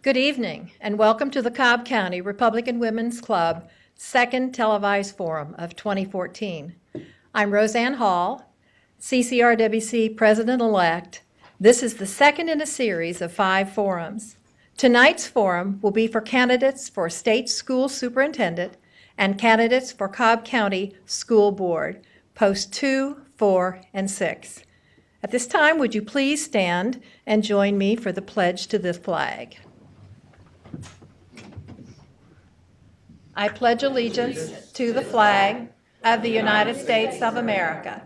Good evening, and welcome to the Cobb County Republican Women's Club second televised forum of 2014. I'm Roseanne Hall, CCRWC President-elect. This is the second in a series of 5 forums. Tonight's forum will be for candidates for State School Superintendent and candidates for Cobb County School Board, posts 2, 4, and 6. At this time, would you please stand and join me for the pledge to the flag? I pledge allegiance to the flag of the United States of America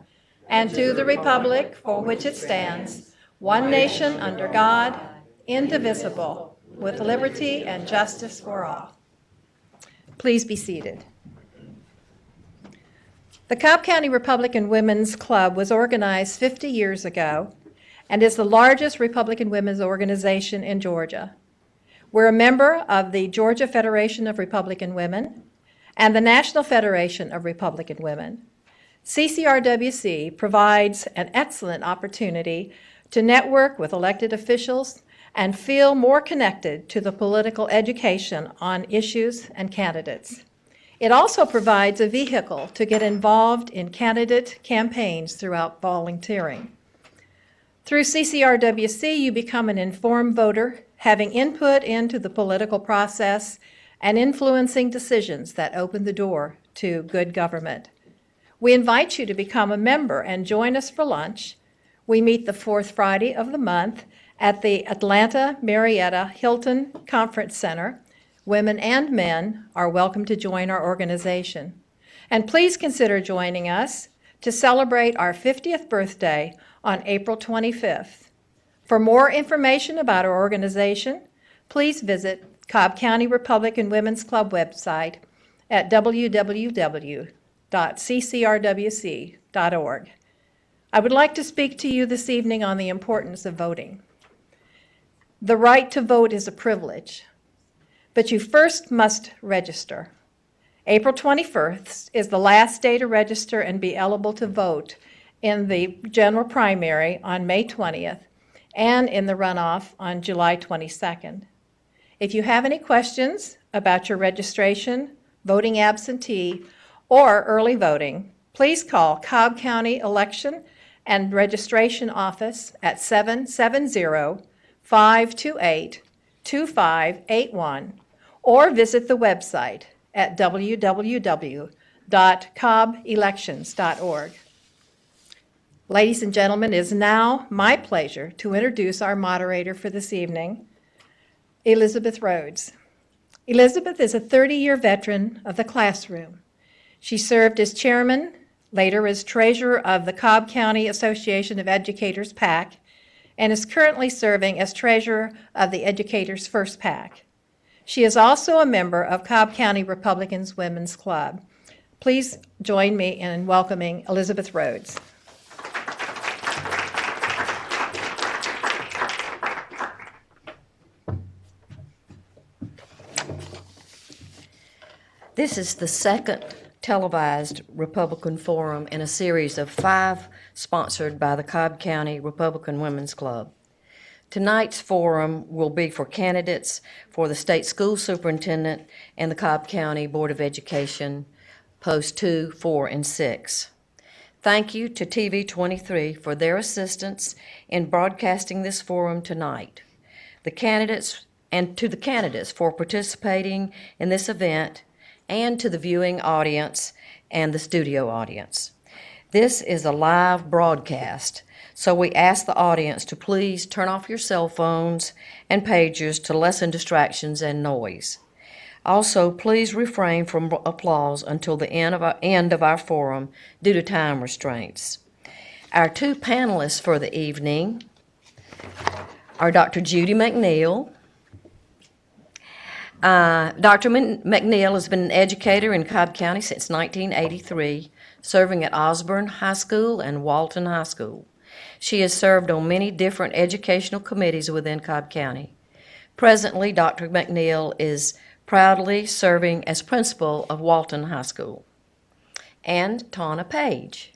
and to the republic for which it stands, one nation under God, indivisible, with liberty and justice for all. Please be seated. The Cobb County Republican Women's Club was organized 50 years ago and is the largest Republican women's organization in Georgia. We're a member of the Georgia Federation of Republican Women and the National Federation of Republican Women. CCRWC provides an excellent opportunity to network with elected officials and feel more connected to the political education on issues and candidates. It also provides a vehicle to get involved in candidate campaigns throughout volunteering. Through CCRWC, you become an informed voter, having input into the political process and influencing decisions that open the door to good government. We invite you to become a member and join us for lunch. We meet the 4th Friday of the month at the Atlanta Marietta Hilton Conference Center. Women and men are welcome to join our organization. And please consider joining us to celebrate our 50th birthday on April 25th. For more information about our organization, please visit Cobb County Republican Women's Club website at www.ccrwc.org. I would like to speak to you this evening on the importance of voting. The right to vote is a privilege, but you first must register. April 21st is the last day to register and be eligible to vote in the general primary on May 20th and in the runoff on July 22nd. If you have any questions about your registration, voting absentee, or early voting, please call Cobb County Election and Registration Office at 770-528-2581 or visit the website at www.cobbelections.org. Ladies and gentlemen, it is now my pleasure to introduce our moderator for this evening, Elizabeth Rhodes. Elizabeth is a 30-year veteran of the classroom. She served as chairman, later as treasurer of the Cobb County Association of Educators PAC, and is currently serving as treasurer of the Educators First PAC. She is also a member of Cobb County Republicans Women's Club. Please join me in welcoming Elizabeth Rhodes. This is the second televised Republican Forum in a series of 5 sponsored by the Cobb County Republican Women's Club. Tonight's forum will be for candidates for the State School Superintendent and the Cobb County Board of Education, posts 2, 4, and 6. Thank you to TV 23 for their assistance in broadcasting this forum tonight. The candidates for participating in this event, and to the viewing audience and the studio audience. This is a live broadcast, so we ask the audience to please turn off your cell phones and pagers to lessen distractions and noise. Also, please refrain from applause until the end of our forum due to time restraints. Our 2 panelists for the evening are Dr. Judy McNeil. Dr. McNeil has been an educator in Cobb County since 1983, serving at Osborne High School and Walton High School. She has served on many different educational committees within Cobb County. Presently, Dr. McNeil is proudly serving as principal of Walton High School. And Tawna Page.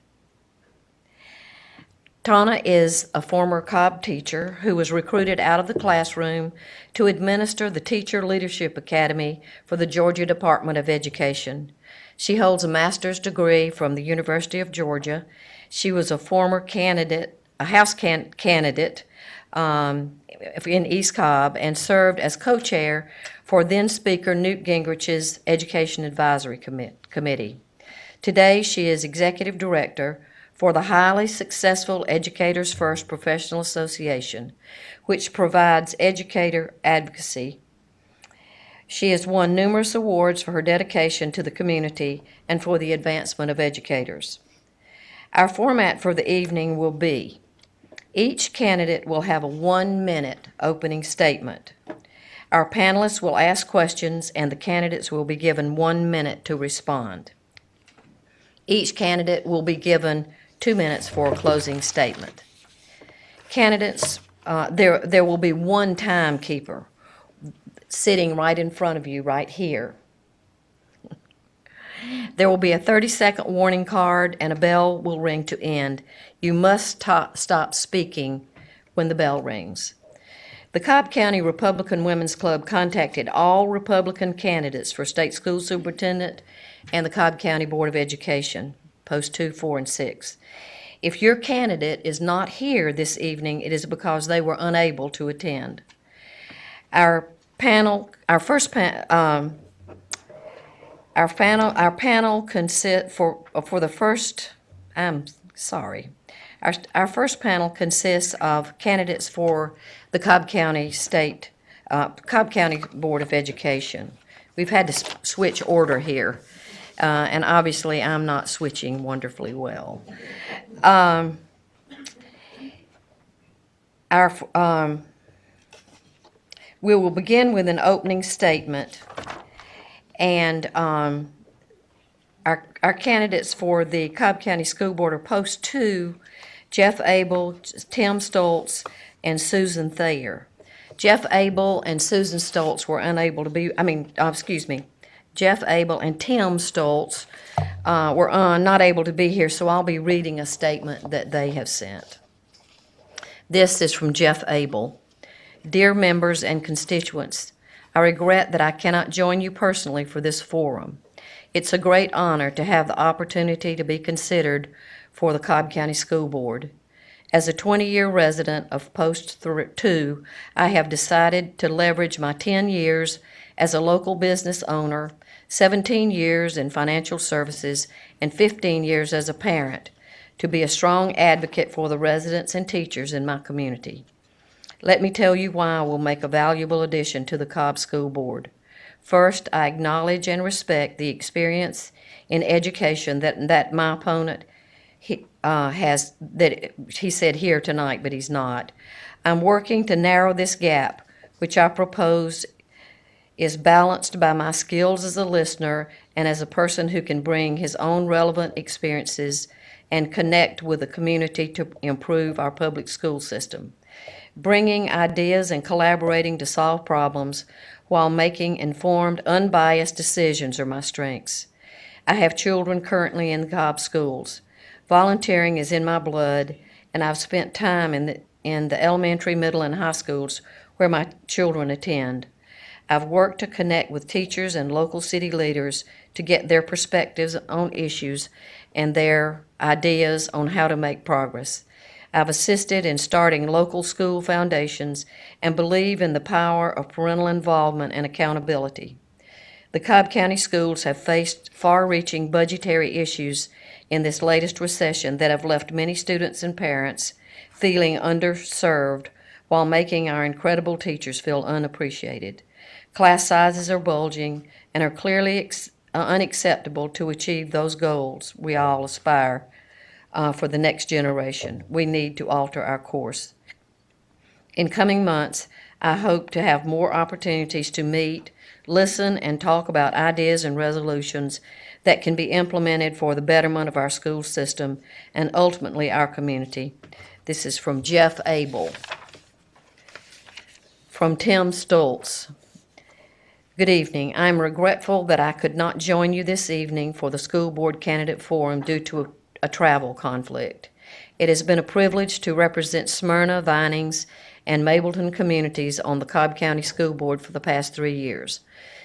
Tana is a former Cobb teacher who was recruited out of the classroom to administer the Teacher Leadership Academy for the Georgia Department of Education. She holds a master's degree from the University of Georgia. She was a former candidate, a House candidate in East Cobb, and served as co-chair for then Speaker Newt Gingrich's Education Advisory Committee. Today, she is Executive Director for the highly successful Educators First Professional Association, which provides educator advocacy. She has won numerous awards for her dedication to the community and for the advancement of educators. Our format for the evening will be: each candidate will have a 1-minute opening statement. Our panelists will ask questions, and the candidates will be given 1 minute to respond. Each candidate will be given 2 minutes for a closing statement. Candidates, there will be one timekeeper sitting right in front of you, right here. There will be a 30-second warning card, and a bell will ring to end. You must stop speaking when the bell rings. The Cobb County Republican Women's Club contacted all Republican candidates for state school superintendent and the Cobb County Board of Education, post 2, 4, and 6. If your candidate is not here this evening, it is because they were unable to attend. Our panel consists Our first panel consists of candidates for the Cobb County Board of Education. We've had to switch order here, and obviously I'm not switching wonderfully well. We will begin with an opening statement, and our candidates for the Cobb County School Board are post 2, Jeff Abel, Tim Stultz, and Susan Thayer. Jeff Abel and Susan Stultz were unable to be, Jeff Abel and Tim Stultz were not able to be here, so I'll be reading a statement that they have sent. This is from Jeff Abel. Dear members and constituents, I regret that I cannot join you personally for this forum. It's a great honor to have the opportunity to be considered for the Cobb County School Board. As a 20-year resident of Post 2, I have decided to leverage my 10 years as a local business owner, 17 years in financial services, and 15 years as a parent to be a strong advocate for the residents and teachers in my community. Let me tell you why I will make a valuable addition to the Cobb School Board. First, I acknowledge and respect the experience in education that my opponent has, that he said here tonight, but he's not. I'm working to narrow this gap, which I propose is balanced by my skills as a listener and as a person who can bring his own relevant experiences and connect with the community to improve our public school system. Bringing ideas and collaborating to solve problems while making informed, unbiased decisions are my strengths. I have children currently in the Cobb schools. Volunteering is in my blood, and I've spent time in the elementary, middle, and high schools where my children attend. I've worked to connect with teachers and local city leaders to get their perspectives on issues and their ideas on how to make progress. I've assisted in starting local school foundations and believe in the power of parental involvement and accountability. The Cobb County schools have faced far-reaching budgetary issues in this latest recession that have left many students and parents feeling underserved while making our incredible teachers feel unappreciated. Class sizes are bulging and are clearly unacceptable to achieve those goals we all aspire for the next generation. We need to alter our course. In coming months, I hope to have more opportunities to meet, listen, and talk about ideas and resolutions that can be implemented for the betterment of our school system and ultimately our community. This is from Jeff Abel. From Tim Stultz. Good evening. I'm regretful that I could not join you this evening for the School Board Candidate Forum due to a travel conflict. It has been a privilege to represent Smyrna, Vinings, and Mableton communities on the Cobb County School Board for the past 3 years.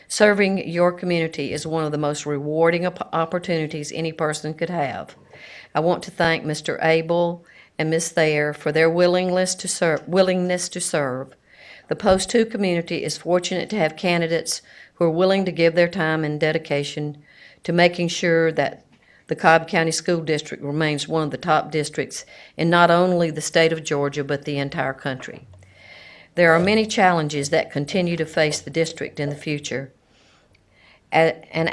Serving your community is one of the most rewarding opportunities any person could have. I want to thank Mr. Abel and Ms. Thayer for their willingness to serve. The Post 2 community is fortunate to have candidates who are willing to give their time and dedication to making sure that the Cobb County School District remains one of the top districts in not only the state of Georgia, but the entire country. There are many challenges that continue to face the district in the future. An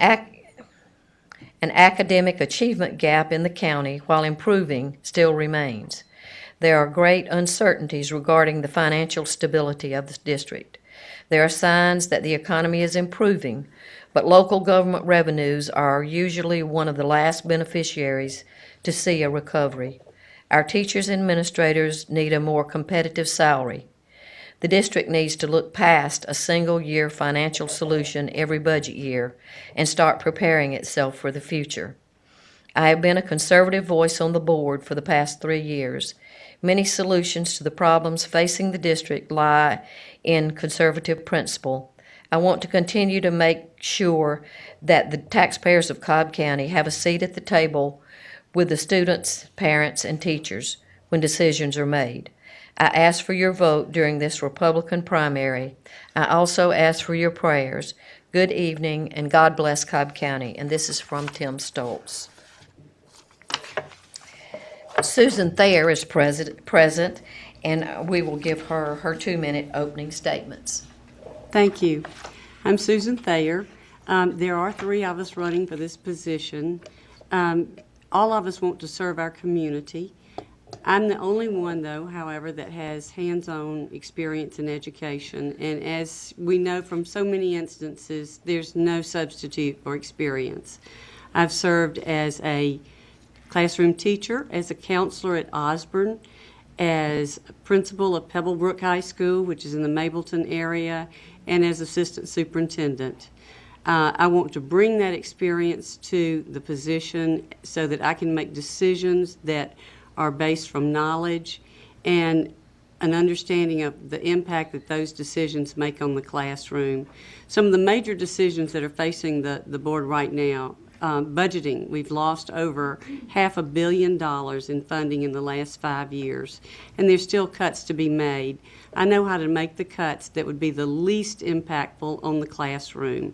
academic achievement gap in the county, while improving, still remains. There are great uncertainties regarding the financial stability of the district. There are signs that the economy is improving, but local government revenues are usually one of the last beneficiaries to see a recovery. Our teachers and administrators need a more competitive salary. The district needs to look past a single-year financial solution every budget year and start preparing itself for the future. I have been a conservative voice on the board for the past 3 years. Many solutions to the problems facing the district lie in conservative principle. I want to continue to make sure that the taxpayers of Cobb County have a seat at the table with the students, parents, and teachers when decisions are made. I ask for your vote during this Republican primary. I also ask for your prayers. Good evening, and God bless Cobb County. And this is from Tim Stultz. Susan Thayer is present, and we will give her her 2-minute opening statements. Thank you. I'm Susan Thayer. There are 3 of us running for this position. All of us want to serve our community. I'm the only one, though, however, that has hands-on experience in education. And as we know from so many instances, there's no substitute for experience. I've served as a classroom teacher, as a counselor at Osborne, as principal of Pebblebrook High School, which is in the Mableton area, and as assistant superintendent. I want to bring that experience to the position so that I can make decisions that are based from knowledge and an understanding of the impact that those decisions make on the classroom. Some of the major decisions that are facing the board right now, budgeting. We've lost over $500 million in funding in the last 5 years, and there's still cuts to be made. I know how to make the cuts that would be the least impactful on the classroom.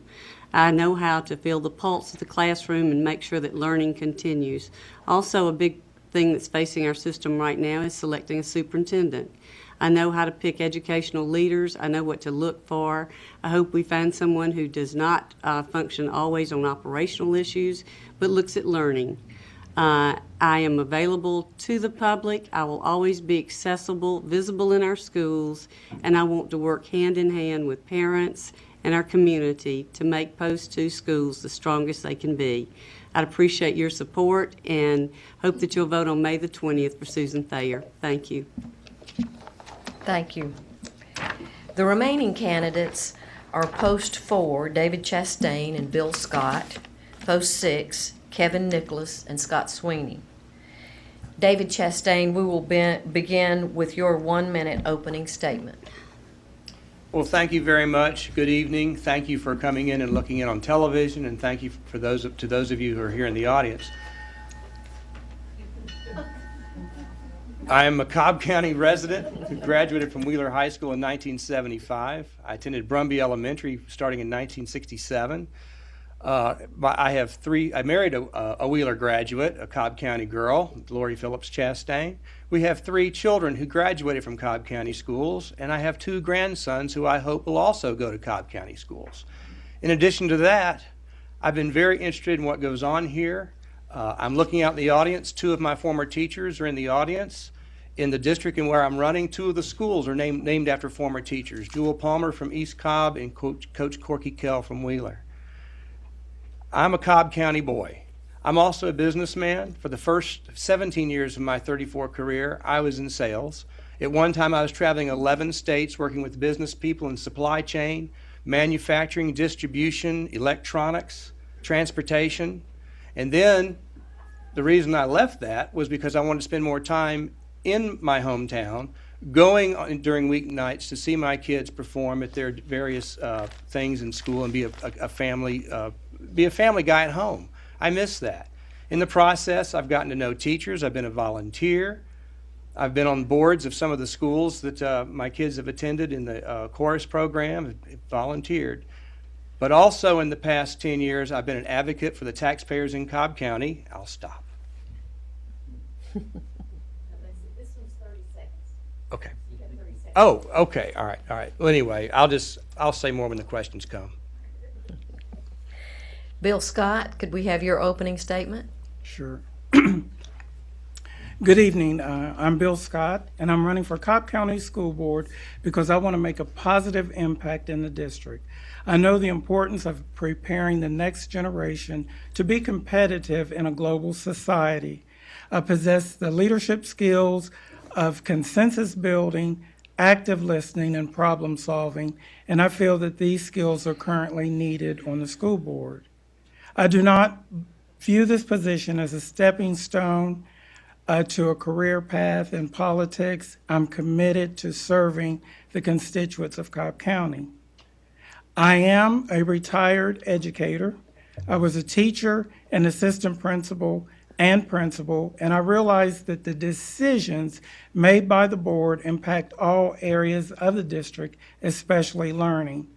I know how to feel the pulse of the classroom and make sure that learning continues. Also, a big thing that's facing our system right now is selecting a superintendent. I know how to pick educational leaders. I know what to look for. I hope we find someone who does not function always on operational issues, but looks at learning. I am available to the public. I will always be accessible, visible in our schools, and I want to work hand in hand with parents and our community to make Post 2 schools the strongest they can be. I'd appreciate your support and hope that you'll vote on May the 20th for Susan Thayer. Thank you. Thank you. The remaining candidates are Post 4, David Chastain and Bill Scott, Post 6, Kevin Nicholas and Scott Sweeney. David Chastain, we will begin with your 1-minute opening statement. Well, thank you very much. Good evening. Thank you for coming in and looking in on television, and thank you to those of you who are here in the audience. I am a Cobb County resident who graduated from Wheeler High School in 1975. I attended Brumby Elementary starting in 1967. I married a Wheeler graduate, a Cobb County girl, Lori Phillips Chastain. We have 3 children who graduated from Cobb County schools, and I have 2 grandsons who I hope will also go to Cobb County schools. In addition to that, I've been very interested in what goes on here. I'm looking out in the audience. 2 of my former teachers are in the audience. In the district in where I'm running, 2 of the schools are named after former teachers, Jewel Palmer from East Cobb and Coach Corky Kell from Wheeler. I'm a Cobb County boy. I'm also a businessman. For the first 17 years of my 34 career, I was in sales. At one time, I was traveling 11 states working with business people in supply chain, manufacturing, distribution, electronics, transportation. And then The reason I left that was because I wanted to spend more time in my hometown, going during weeknights to see my kids perform at their various things in school and be a family guy at home. I miss that. In the process, I've gotten to know teachers. I've been a volunteer. I've been on boards of some of the schools that my kids have attended in the chorus program, volunteered. But also in the past 10 years, I've been an advocate for the taxpayers in Cobb County. I'll stop. This one's 30 seconds. Okay. You got 30 seconds. Oh, okay. All right. Well, anyway, I'll say more when the questions come. Bill Scott, could we have your opening statement? Sure. Good evening. I'm Bill Scott, and I'm running for Cobb County School Board because I want to make a positive impact in the district. I know the importance of preparing the next generation to be competitive in a global society. I possess the leadership skills of consensus building, active listening, and problem solving, and I feel that these skills are currently needed on the school board. I do not view this position as a stepping stone to a career path in politics. I'm committed to serving the constituents of Cobb County. I am a retired educator. I was a teacher, an assistant principal, and I realized that the decisions made by the board impact all areas of the district, especially learning.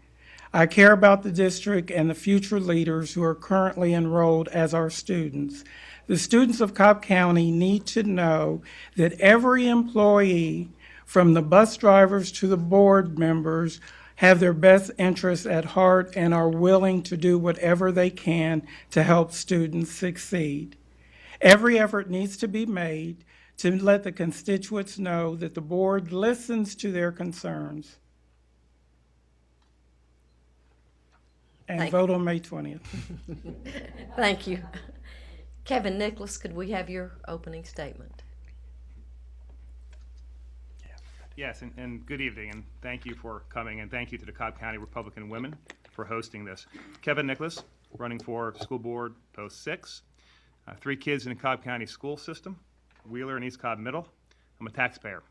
I care about the district and the future leaders who are currently enrolled as our students. The students of Cobb County need to know that every employee, from the bus drivers to the board members, have their best interests at heart and are willing to do whatever they can to help students succeed. Every effort needs to be made to let the constituents know that the board listens to their concerns. And vote on May 20th. Thank you. Kevin Nicholas, could we have your opening statement? Yes, and good evening, and thank you for coming, and thank you to the Cobb County Republican Women for hosting this. Kevin Nicholas, running for School Board Post 6. 3 kids in the Cobb County school system, Wheeler and East Cobb Middle. I'm a taxpayer.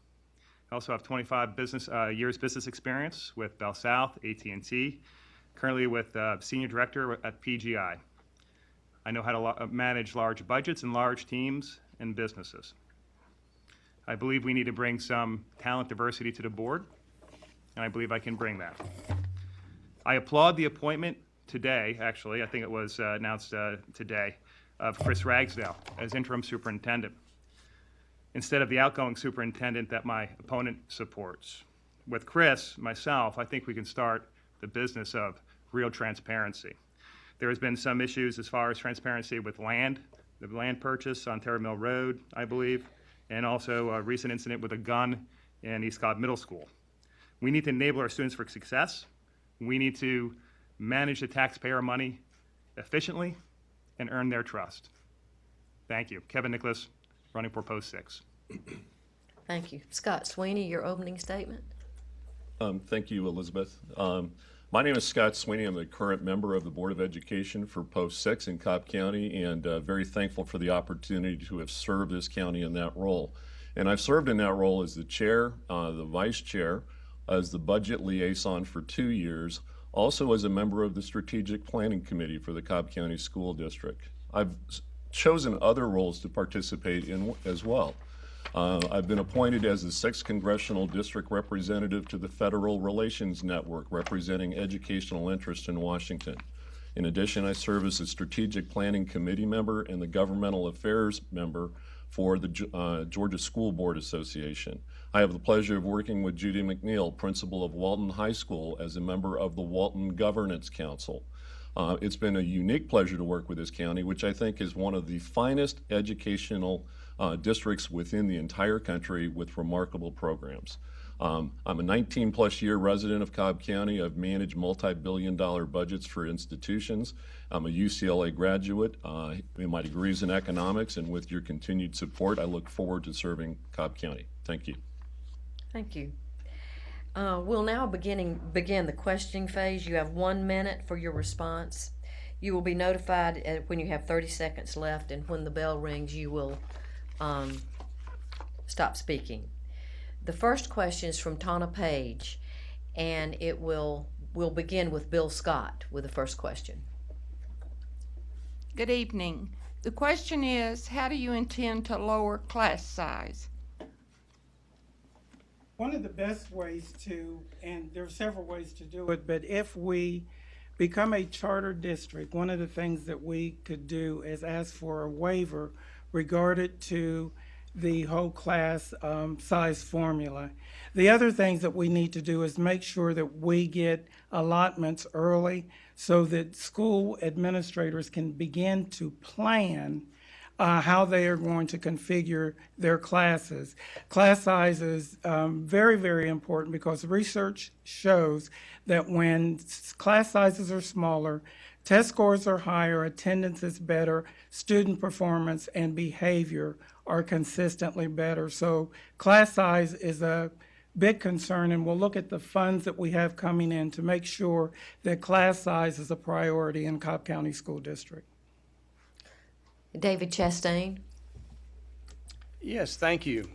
I also have 25 years business experience with Bell South, AT&T, currently with Senior Director at PGI. I know how to manage large budgets and large teams and businesses. I believe we need to bring some talent diversity to the board, and I believe I can bring that. I applaud the appointment today, actually, I think it was announced today, of Chris Ragsdale as interim superintendent, instead of the outgoing superintendent that my opponent supports. With Chris, myself, I think we can start the business of real transparency. There has been some issues as far as transparency with land, the land purchase on Thayer Mill Road, I believe, and also a recent incident with a gun in East Cobb Middle School. We need to enable our students for success. We need to manage the taxpayer money efficiently and earn their trust. Thank you. Kevin Nicholas, running for Post 6. Thank you. Scott Sweeney, your opening statement? Thank you, Elizabeth. My name is Scott Sweeney. I'm the current member of the Board of Education for Post 6 in Cobb County, and very thankful for the opportunity to have served this county in that role. And I've served in that role as the chair, the vice chair, as the budget liaison for 2 years, also as a member of the Strategic Planning Committee for the Cobb County School District. I've chosen other roles to participate in as well. I've been appointed as the 6th Congressional District Representative to the Federal Relations Network, representing educational interests in Washington. In addition, I serve as a Strategic Planning Committee member and the Governmental Affairs member for the Georgia School Board Association. I have the pleasure of working with Judy McNeil, principal of Walton High School, as a member of the Walton Governance Council. It's been a unique pleasure to work with this county, which I think is one of the finest educational districts within the entire country with remarkable programs. I'm a 19-plus year resident of Cobb County. I've managed multi-billion-dollar budgets for institutions. I'm a UCLA graduate. My degree is in economics, and with your continued support, I look forward to serving Cobb County. Thank you. Thank you. We'll now begin the questioning phase. You have 1 minute for your response. You will be notified when you have 30 seconds left, and when the bell rings, you will stop speaking. The first question is from Tana Page, and we'll begin with Bill Scott with the first question. Good evening. The question is, how do you intend to lower class size? One of the best ways to, and there are several ways to do it, but if we become a charter district, one of the things that we could do is ask for a waiver regarding to the whole class size formula. The other things that we need to do is make sure that we get allotments early so that school administrators can begin to plan how they are going to configure their classes. Class size is very, very important because research shows that when class sizes are smaller, test scores are higher, attendance is better, student performance and behavior are consistently better. So class size is a big concern, and we'll look at the funds that we have coming in to make sure that class size is a priority in Cobb County School District. David Chastain. Yes, thank you.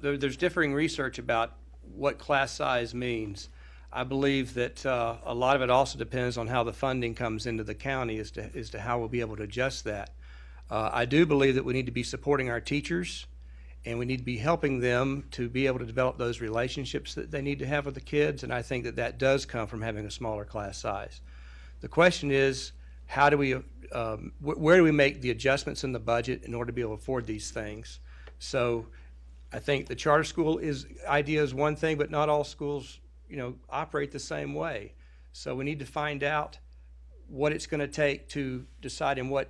There's differing research about what class size means. I believe that a lot of it also depends on how the funding comes into the county as to how we'll be able to adjust that. I do believe that we need to be supporting our teachers, and we need to be helping them to be able to develop those relationships that they need to have with the kids, and I think that that does come from having a smaller class size. The question is, how do we, where do we make the adjustments in the budget in order to be able to afford these things? So I think the charter school idea is one thing, but not all schools, operate the same way. So we need to find out what it's going to take to decide in what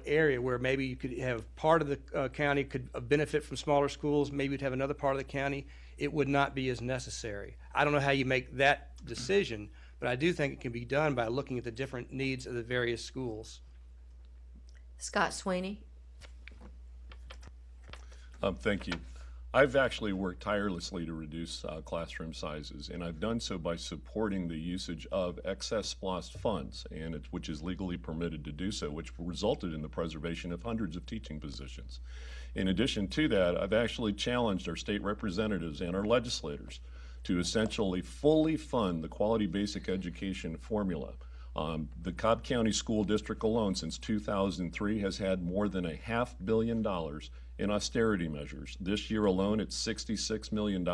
area, where maybe you could have part of the county could benefit from smaller schools, maybe you'd have another part of the county. It would not be as necessary. I don't know how you make that decision, but I do think it can be done by looking at the different needs of the various schools. Scott Sweeney. Thank you. I've actually worked tirelessly to reduce classroom sizes, and I've done so by supporting the usage of excess SPLOST funds, which is legally permitted to do so, which resulted in the preservation of hundreds of teaching positions. In addition to that, I've actually challenged our state representatives and our legislators to essentially fully fund the quality basic education formula. The Cobb County School District alone since 2003 has had more than $500 million in austerity measures. This year alone, it's $66 million.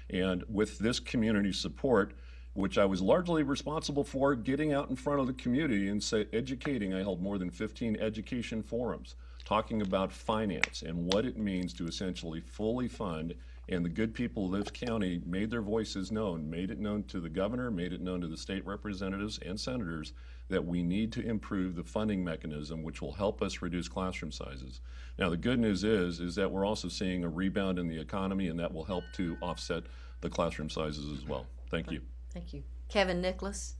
And with this community support, which I was largely responsible for getting out in front of the community and educating, I held more than 15 education forums talking about finance and what it means to essentially fully fund. And the good people of this county made their voices known, made it known to the governor, made it known to the state representatives and senators that we need to improve the funding mechanism, which will help us reduce classroom sizes. Now, the good news is that we're also seeing a rebound in the economy, and that will help to offset the classroom sizes as well. Thank you. Thank you. Kevin Nicholas.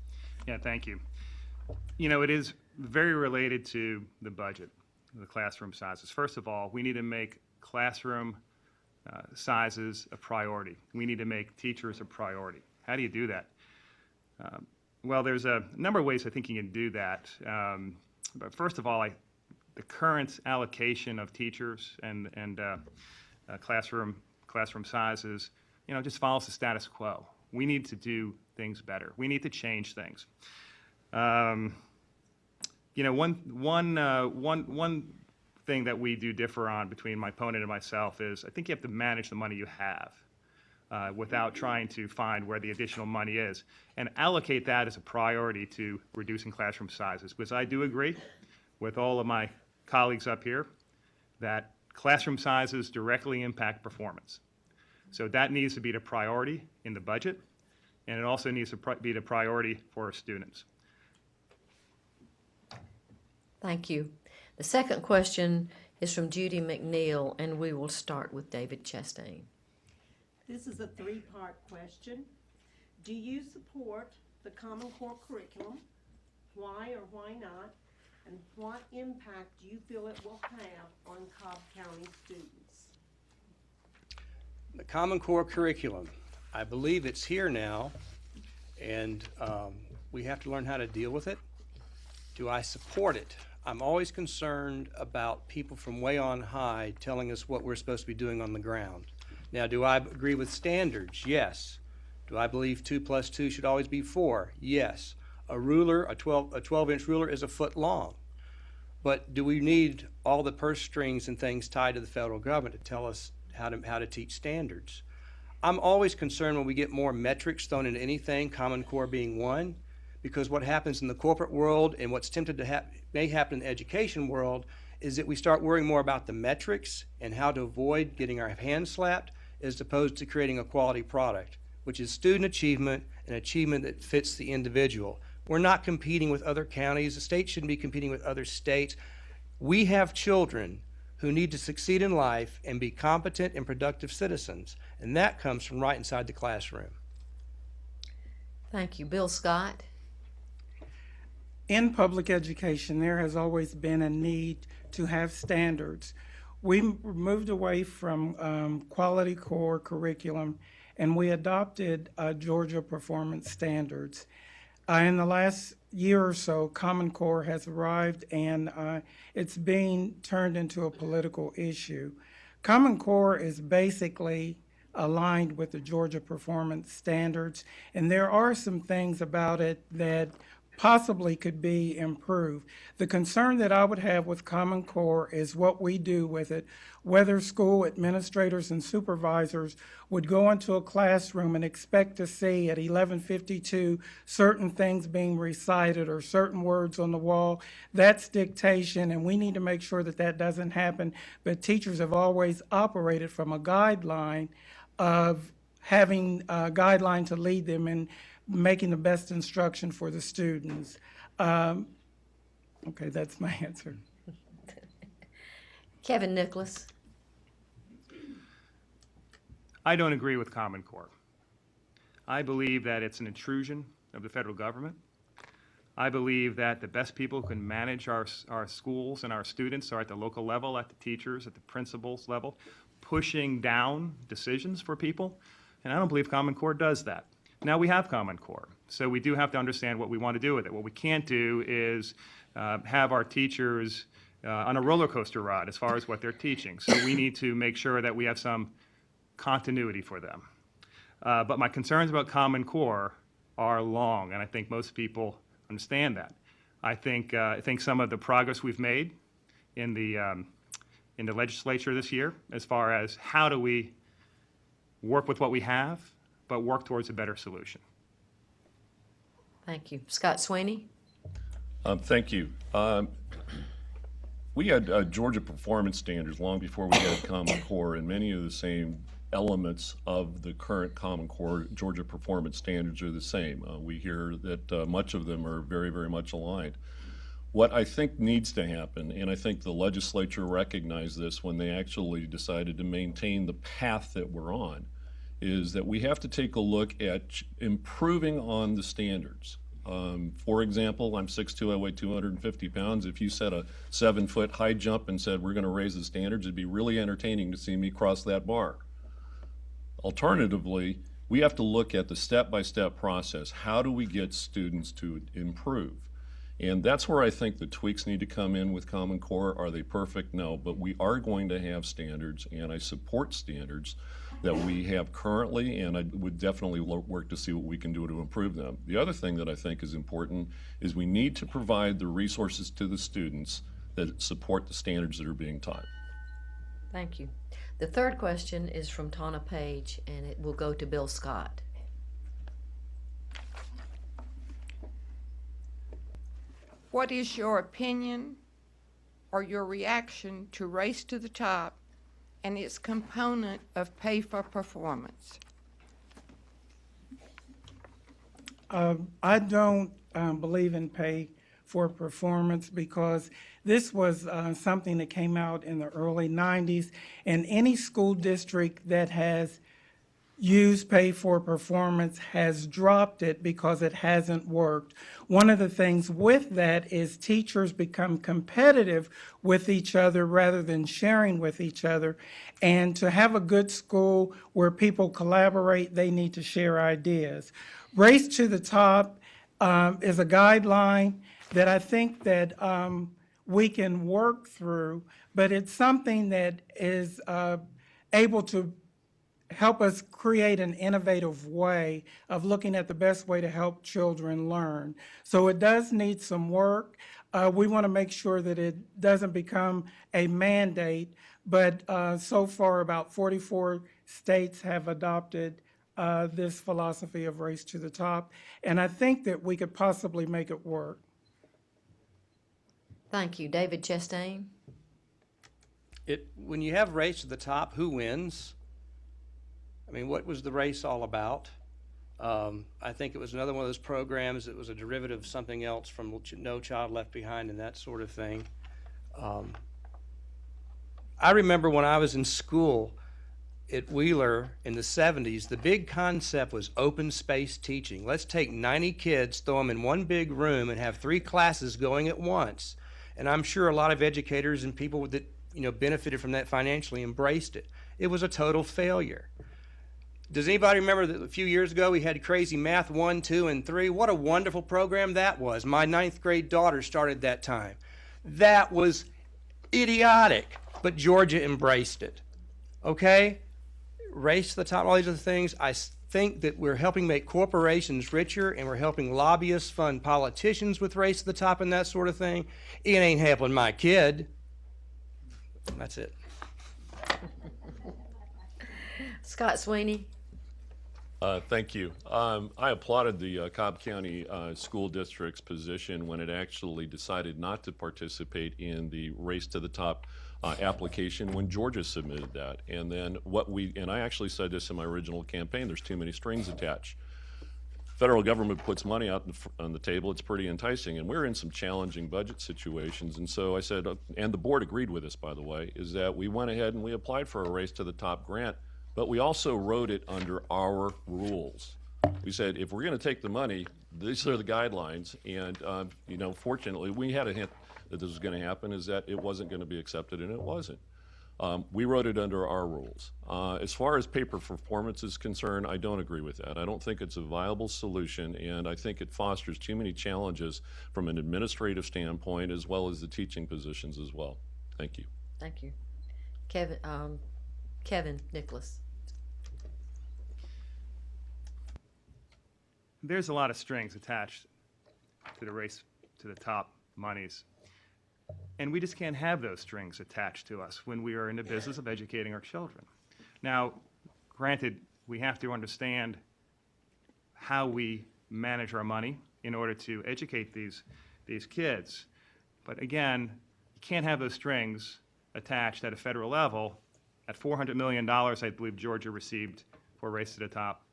Yeah, thank you. It is very related to the budget, the classroom sizes. First of all, we need to make classroom sizes a priority. We need to make teachers a priority. How do you do that? Well, there's a number of ways I think you can do that. But first of all, the current allocation of teachers and classroom sizes, just follows the status quo. We need to do things better. We need to change things. One thing that we do differ on between my opponent and myself is I think you have to manage the money you have without trying to find where the additional money is and allocate that as a priority to reducing classroom sizes. Because I do agree with all of my colleagues up here that classroom sizes directly impact performance. So that needs to be the priority in the budget, and it also needs to be the priority for our students. Thank you. The second question is from Judy McNeil, and we will start with David Chastain. This is a three-part question. Do you support the Common Core curriculum? Why or why not? And what impact do you feel it will have on Cobb County students? The Common Core curriculum, I believe it's here now, and we have to learn how to deal with it. Do I support it? I'm always concerned about people from way on high telling us what we're supposed to be doing on the ground. Now, do I agree with standards? Yes. Do I believe 2 + 2 should always be 4? Yes. A ruler, a 12-inch ruler is a foot long. But do we need all the purse strings and things tied to the federal government to tell us how to teach standards? I'm always concerned when we get more metrics thrown into anything, Common Core being one, because what happens in the corporate world and what's tempted to may happen in the education world is that we start worrying more about the metrics and how to avoid getting our hands slapped as opposed to creating a quality product, which is student achievement and achievement that fits the individual. We're not competing with other counties. The state shouldn't be competing with other states. We have children who need to succeed in life and be competent and productive citizens, and that comes from right inside the classroom. Thank you. Bill Scott? In public education, there has always been a need to have standards. We moved away from quality core curriculum, and we adopted Georgia performance standards. In the last year or so, Common Core has arrived, and it's being turned into a political issue. Common Core is basically aligned with the Georgia performance standards, and there are some things about it that possibly could be improved. The concern that I would have with Common Core is what we do with it, whether school administrators and supervisors would go into a classroom and expect to see at 11:52 certain things being recited or certain words on the wall. That's dictation, and we need to make sure that that doesn't happen. But teachers have always operated from a guideline of having a guideline to lead them in making the best instruction for the students. Okay, that's my answer. Kevin Nicholas? I don't agree with Common Core. I believe that it's an intrusion of the federal government. I believe that the best people who can manage our schools and our students are at the local level, at the teachers, at the principals level, pushing down decisions for people, and I don't believe Common Core does that. Now we have Common Core, so we do have to understand what we want to do with it. What we can't do is have our teachers on a roller coaster ride as far as what they're teaching. So we need to make sure that we have some continuity for them. But my concerns about Common Core are long, and I think most people understand that. I think some of the progress we've made in the legislature this year, as far as how do we work with what we have, but work towards a better solution. Thank you. Scott Sweeney? Thank you. We had Georgia performance standards long before we had Common Core, and many of the same elements of the current Common Core Georgia performance standards are the same. We hear that much of them are very, very much aligned. What I think needs to happen, and I think the legislature recognized this when they actually decided to maintain the path that we're on, is that we have to take a look at improving on the standards. For example, I'm 6'2", I weigh 250 pounds. If you set a 7-foot high jump and said we're going to raise the standards, it'd be really entertaining to see me cross that bar. Alternatively, we have to look at the step-by-step process. How do we get students to improve? And that's where I think the tweaks need to come in with Common Core. Are they perfect? No, but we are going to have standards, and I support standards that we have currently, and I would definitely work to see what we can do to improve them. The other thing that I think is important is we need to provide the resources to the students that support the standards that are being taught. Thank you. The third question is from Tana Page, and it will go to Bill Scott. What is your opinion or your reaction to Race to the Top and its component of pay for performance? I don't believe in pay for performance because this was something that came out in the early 90s, and any school district that has used pay for performance has dropped it because it hasn't worked. One of the things with that is teachers become competitive with each other rather than sharing with each other. And to have a good school where people collaborate, they need to share ideas. Race to the Top is a guideline, that I think that we can work through, but it's something that is able to help us create an innovative way of looking at the best way to help children learn. So it does need some work. We want to make sure that it doesn't become a mandate, but so far about 44 states have adopted this philosophy of race to the top, and I think that we could possibly make it work. Thank you. David Chastain? When you have race to the top, who wins? I mean, what was the race all about? I think it was another one of those programs that was a derivative of something else from No Child Left Behind and that sort of thing. I remember when I was in school at Wheeler in the 70s, the big concept was open space teaching. Let's take 90 kids, throw them in one big room, and have 3 classes going at once. And I'm sure a lot of educators and people that benefited from that financially embraced it. It was a total failure. Does anybody remember that a few years ago we had Crazy Math 1, 2, and 3? What a wonderful program that was. My 9th grade daughter started that time. That was idiotic, but Georgia embraced it. Okay? Race to the top, all these other things. I think that we're helping make corporations richer, and we're helping lobbyists fund politicians with race to the top and that sort of thing. It ain't helping my kid. That's it. Scott Sweeney? Thank you. I applauded the Cobb County School District's position when it actually decided not to participate in the Race to the Top application when Georgia submitted that. And then and I actually said this in my original campaign, there's too many strings attached. Federal government puts money out on the table, it's pretty enticing, and we're in some challenging budget situations. And so I said, and the board agreed with us, by the way, is that we went ahead and we applied for a Race to the Top grant, but we also wrote it under our rules. We said, if we're going to take the money, these are the guidelines. And, fortunately, we had a hint that this was going to happen, is that it wasn't going to be accepted, and it wasn't. We wrote it under our rules. As far as pay for performance is concerned, I don't agree with that. I don't think it's a viable solution, and I think it fosters too many challenges from an administrative standpoint as well as the teaching positions as well. Thank you. Thank you. Kevin Nicholas? There's a lot of strings attached to the race to the top monies. And we just can't have those strings attached to us when we are in the business of educating our children. Now, granted, we have to understand how we manage our money in order to educate these kids. But again, you can't have those strings attached at a federal level at $400 million, I believe Georgia received for Race to the Top,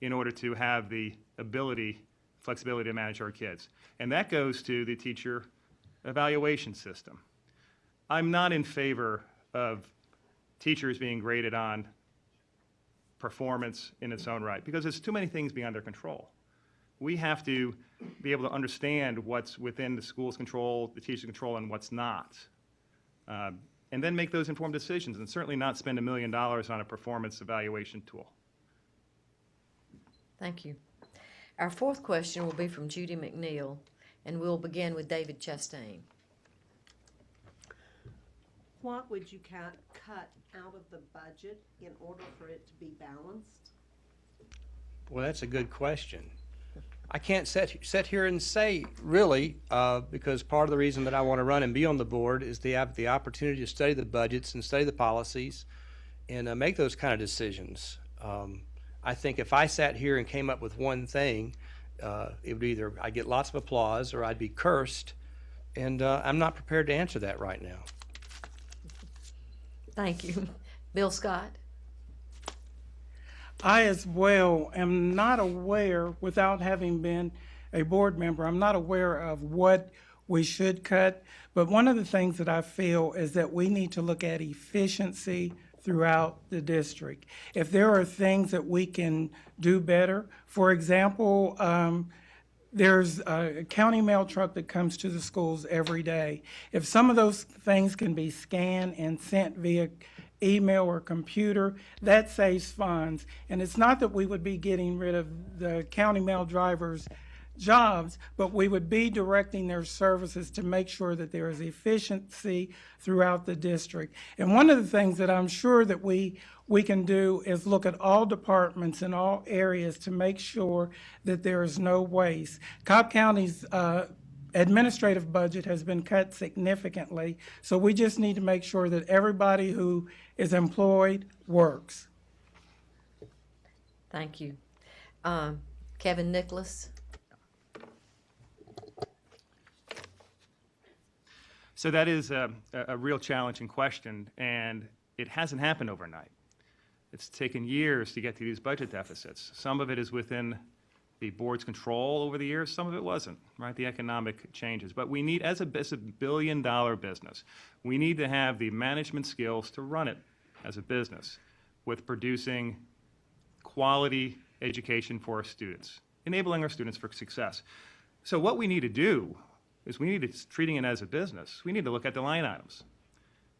in order to have the flexibility to manage our kids. And that goes to the teacher evaluation system. I'm not in favor of teachers being graded on performance in its own right, because there's too many things beyond their control. We have to be able to understand what's within the school's control, the teacher's control, and what's not. And then make those informed decisions, and certainly not spend $1 million on a performance evaluation tool. Thank you. Our 4th question will be from Judy McNeil, and we'll begin with David Chastain. What would you cut out of the budget in order for it to be balanced? Well, that's a good question. I can't sit here and say, really, because part of the reason that I want to run and be on the board is to have the opportunity to study the budgets and study the policies and make those kind of decisions. I think if I sat here and came up with one thing, it would either I'd get lots of applause or I'd be cursed, and I'm not prepared to answer that right now. Thank you. Bill Scott? I as well am not aware, without having been a board member, I'm not aware of what we should cut. But one of the things that I feel is that we need to look at efficiency throughout the district. If there are things that we can do better, for example, there's a county mail truck that comes to the schools every day. If some of those things can be scanned and sent via email or computer, that saves funds. And it's not that we would be getting rid of the county mail drivers jobs, but we would be directing their services to make sure that there is efficiency throughout the district. And one of the things that I'm sure that we can do is look at all departments in all areas to make sure that there is no waste. Cobb County's administrative budget has been cut significantly, so we just need to make sure that everybody who is employed works. Thank you. Kevin Nicholas? So that is a real challenging question, and it hasn't happened overnight. It's taken years to get to these budget deficits. Some of it is within the board's control over the years, some of it wasn't, right? The economic changes. But we need, as a billion-dollar business, we need to have the management skills to run it as a business with producing quality education for our students, enabling our students for success. So what we need to do is we need to, treating it as a business, we need to look at the line items.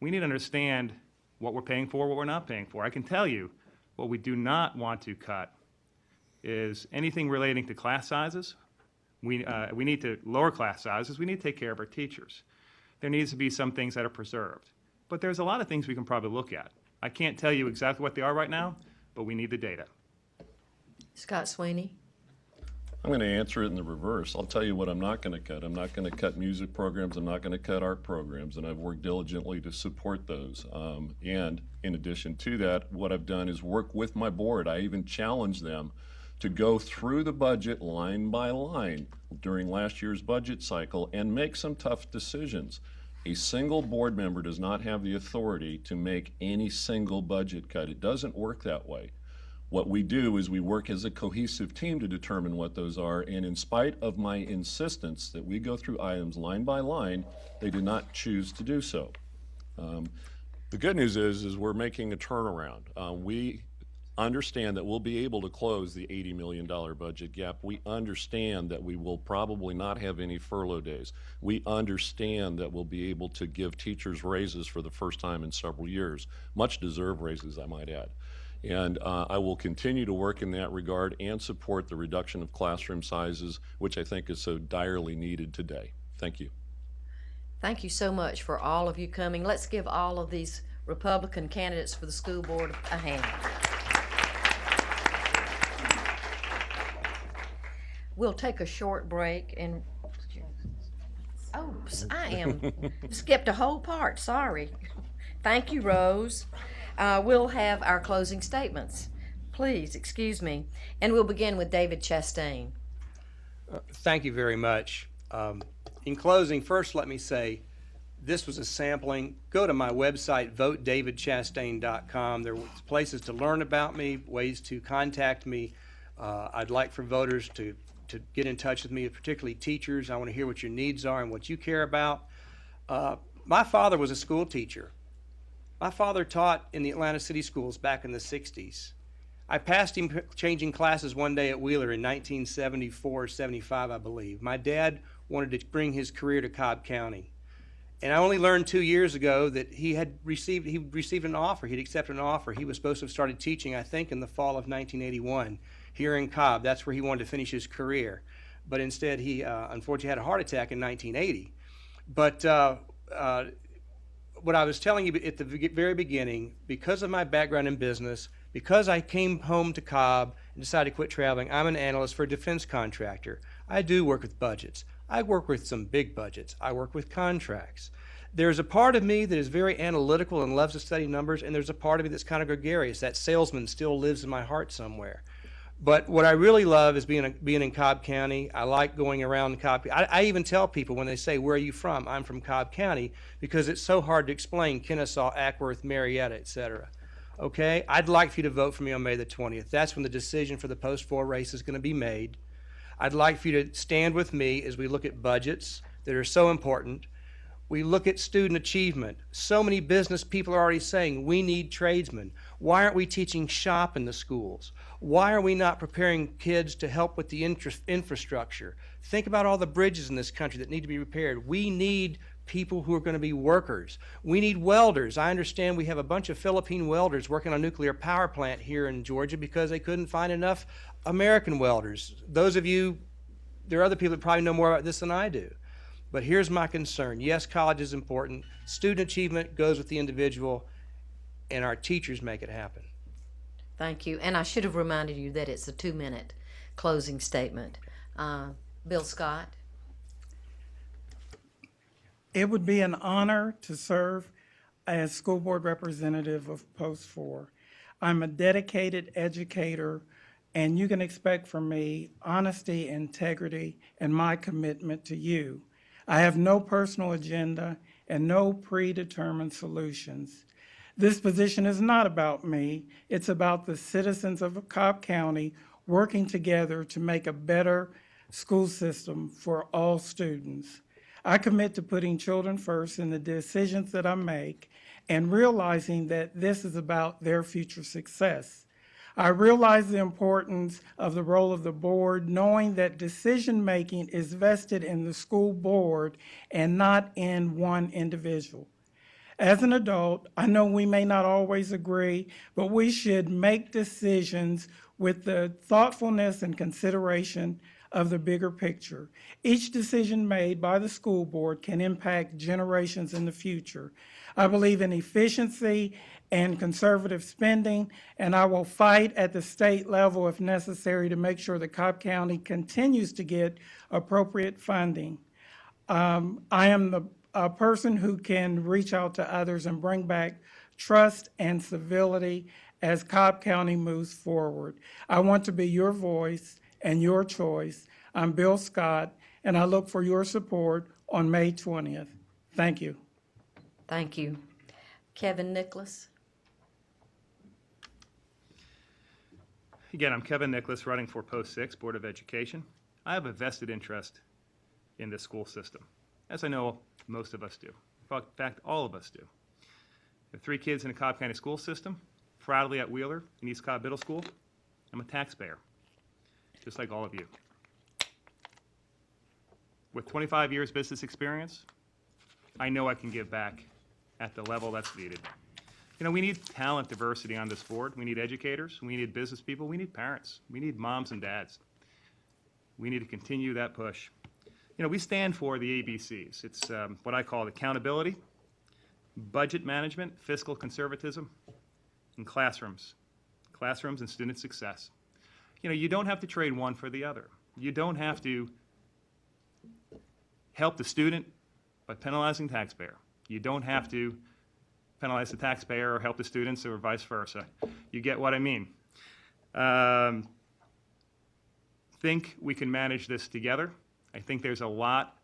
We need to understand what we're paying for, what we're not paying for. I can tell you what we do not want to cut is anything relating to class sizes. We need to lower class sizes. We need to take care of our teachers. There needs to be some things that are preserved. But there's a lot of things we can probably look at. I can't tell you exactly what they are right now, but we need the data. Scott Sweeney? I'm going to answer it in the reverse. I'll tell you what I'm not going to cut. I'm not going to cut music programs. I'm not going to cut art programs, and I've worked diligently to support those. And in addition to that, what I've done is work with my board. I even challenged them to go through the budget line by line during last year's budget cycle and make some tough decisions. A single board member does not have the authority to make any single budget cut. It doesn't work that way. What we do is we work as a cohesive team to determine what those are, and in spite of my insistence that we go through items line by line, they did not choose to do so. The good news is we're making a turnaround. We understand that we'll be able to close the $80 million budget gap. We understand that we will probably not have any furlough days. We understand that we'll be able to give teachers raises for the first time in several years, much deserved raises, I might add. And I will continue to work in that regard and support the reduction of classroom sizes, which I think is so direly needed today. Thank you. Thank you so much for all of you coming. Let's give all of these Republican candidates for the school board a hand. We'll take a short break and, oops, skipped a whole part, sorry. Thank you, Rose. We'll have our closing statements. Please, excuse me. And we'll begin with David Chastain. Thank you very much. In closing, first let me say this was a sampling. Go to my website, votedavidchastain.com. There are places to learn about me, ways to contact me. I'd like for voters to get in touch with me, particularly teachers. I want to hear what your needs are and what you care about. My father was a school teacher. My father taught in the Atlanta City schools back in the 60s. I passed him changing classes one day at Wheeler in 1974, 75, I believe. My dad wanted to bring his career to Cobb County. And I only learned 2 years ago that he received an offer. He'd accepted an offer. He was supposed to have started teaching, I think, in the fall of 1981 here in Cobb. That's where he wanted to finish his career. But instead, he unfortunately had a heart attack in 1980. But what I was telling you at the very beginning, because of my background in business, because I came home to Cobb and decided to quit traveling, I'm an analyst for a defense contractor. I do work with budgets. I work with some big budgets. I work with contracts. There's a part of me that is very analytical and loves to study numbers, and there's a part of me that's kind of gregarious. That salesman still lives in my heart somewhere. But what I really love is being in Cobb County. I like going around Cobb. I even tell people when they say, where are you from? I'm from Cobb County, because it's so hard to explain Kennesaw, Ackworth, Marietta, etc. Okay? I'd like for you to vote for me on May the 20th. That's when the decision for the post-4 race is going to be made. I'd like for you to stand with me as we look at budgets that are so important. We look at student achievement. So many business people are already saying we need tradesmen. Why aren't we teaching shop in the schools? Why are we not preparing kids to help with the infrastructure? Think about all the bridges in this country that need to be repaired. We need people who are going to be workers. We need welders. I understand we have a bunch of Philippine welders working on a nuclear power plant here in Georgia because they couldn't find enough American welders. Those of you there are other people that probably know more about this than I do. But here's my concern. Yes, college is important. Student achievement goes with the individual, and our teachers make it happen. Thank you. And I should have reminded you that it's a 2-minute closing statement. Bill Scott? It would be an honor to serve as school board representative of Post 4. I'm a dedicated educator, and you can expect from me honesty, integrity, and my commitment to you. I have no personal agenda and no predetermined solutions. This position is not about me. It's about the citizens of Cobb County working together to make a better school system for all students. I commit to putting children first in the decisions that I make and realizing that this is about their future success. I realize the importance of the role of the board, knowing that decision-making is vested in the school board and not in one individual. As an adult, I know we may not always agree, but we should make decisions with the thoughtfulness and consideration of the bigger picture. Each decision made by the school board can impact generations in the future. I believe in efficiency and conservative spending, and I will fight at the state level if necessary to make sure that Cobb County continues to get appropriate funding. I am a person who can reach out to others and bring back trust and civility as Cobb County moves forward. I want to be your voice and your choice. I'm Bill Scott, and I look for your support on May 20th. Thank you. Thank you. Kevin Nicholas? Again, I'm Kevin Nicholas, running for Post 6, Board of Education. I have a vested interest in this school system, as I know most of us do. In fact, all of us do. I have 3 kids in the Cobb County school system, proudly at Wheeler in East Cobb Middle School. I'm a taxpayer, just like all of you. With 25 years business experience, I know I can give back at the level that's needed. You know, we need talent diversity on this board. We need educators, we need business people, we need parents, we need moms and dads. We need to continue that push. You know, we stand for the ABCs. It's what I call accountability, budget management, fiscal conservatism, and classrooms and student success. You know, you don't have to trade one for the other. You don't have to help the student by penalizing the taxpayer. You don't have to penalize the taxpayer or help the students or vice versa. You get what I mean. Think we can manage this together. I think there's a lot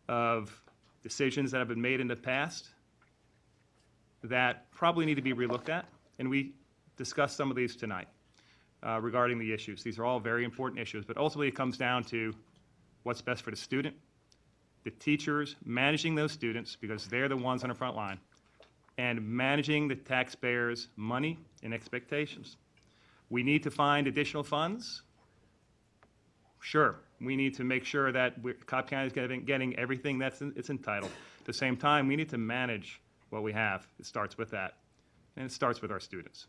of decisions that have been made in the past that probably need to be relooked at, and we discussed some of these tonight regarding the issues. These are all very important issues, but ultimately it comes down to what's best for the student, the teachers managing those students because they're the ones on the front line, and managing the taxpayers' money and expectations. We need to find additional funds. Sure, we need to make sure that Cobb County is getting everything that's it's entitled. At the same time, we need to manage what we have. It starts with that, and it starts with our students.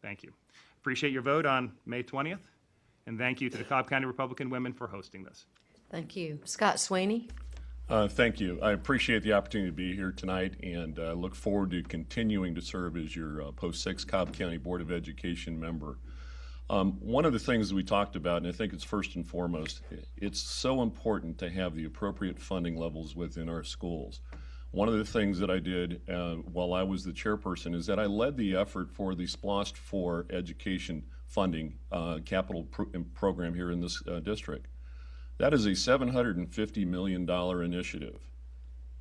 Thank you. Appreciate your vote on May 20th, and thank you to the Cobb County Republican Women for hosting this. Thank you. Scott Sweeney? Thank you. I appreciate the opportunity to be here tonight, and look forward to continuing to serve as your Post 6 Cobb County Board of Education member. One of the things that we talked about, and I think it's first and foremost, it's so important to have the appropriate funding levels within our schools. One of the things that I did while I was the chairperson is that I led the effort for the SPLOST 4 education funding capital program here in this district. That is a $750 million initiative.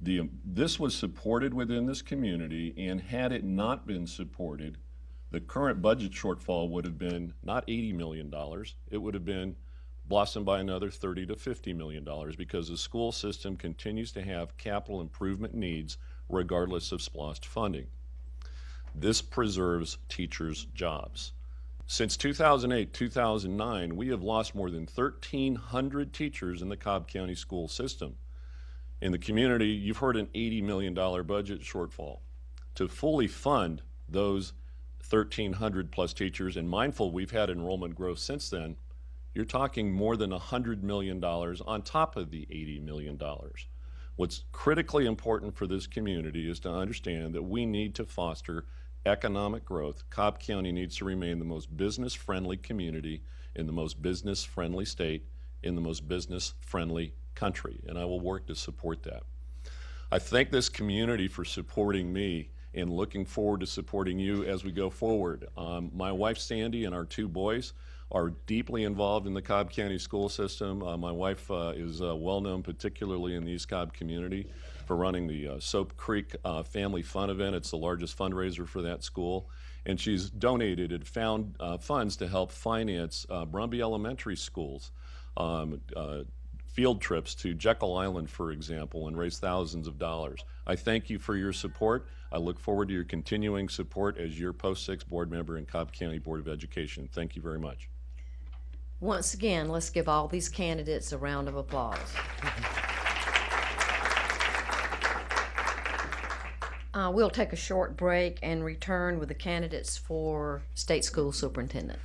This was supported within this community, and had it not been supported, the current budget shortfall would have been not $80 million, it would have been blossomed by another $30 to $50 million, because the school system continues to have capital improvement needs regardless of SPLOST funding. This preserves teachers' jobs. Since 2008, 2009, we have lost more than 1,300 teachers in the Cobb County school system. In the community, you've heard an $80 million budget shortfall. To fully fund those 1,300 plus teachers, and mindful we've had enrollment growth since then, You're talking more than $100 million on top of the $80 million. What's critically important for this community is to understand that we need to foster economic growth. Cobb County needs to remain the most business-friendly community in the most business-friendly state in the most business-friendly country, and I will work to support that. I thank this community for supporting me and looking forward to supporting you as we go forward. My wife Sandy and our two boys are deeply involved in the Cobb County school system. My wife is well known, particularly in the East Cobb community, for running the Soap Creek Family Fun event. It's the largest fundraiser for that school. And she's donated and found funds to help finance Brumby Elementary Schools field trips to Jekyll Island, for example, and raise thousands of dollars. I thank you for your support. I look forward to your continuing support as your Post 6 board member in Cobb County Board of Education. Thank you very much. Once again, let's give all these candidates a round of applause. We'll take a short break and return with the candidates for State School Superintendent.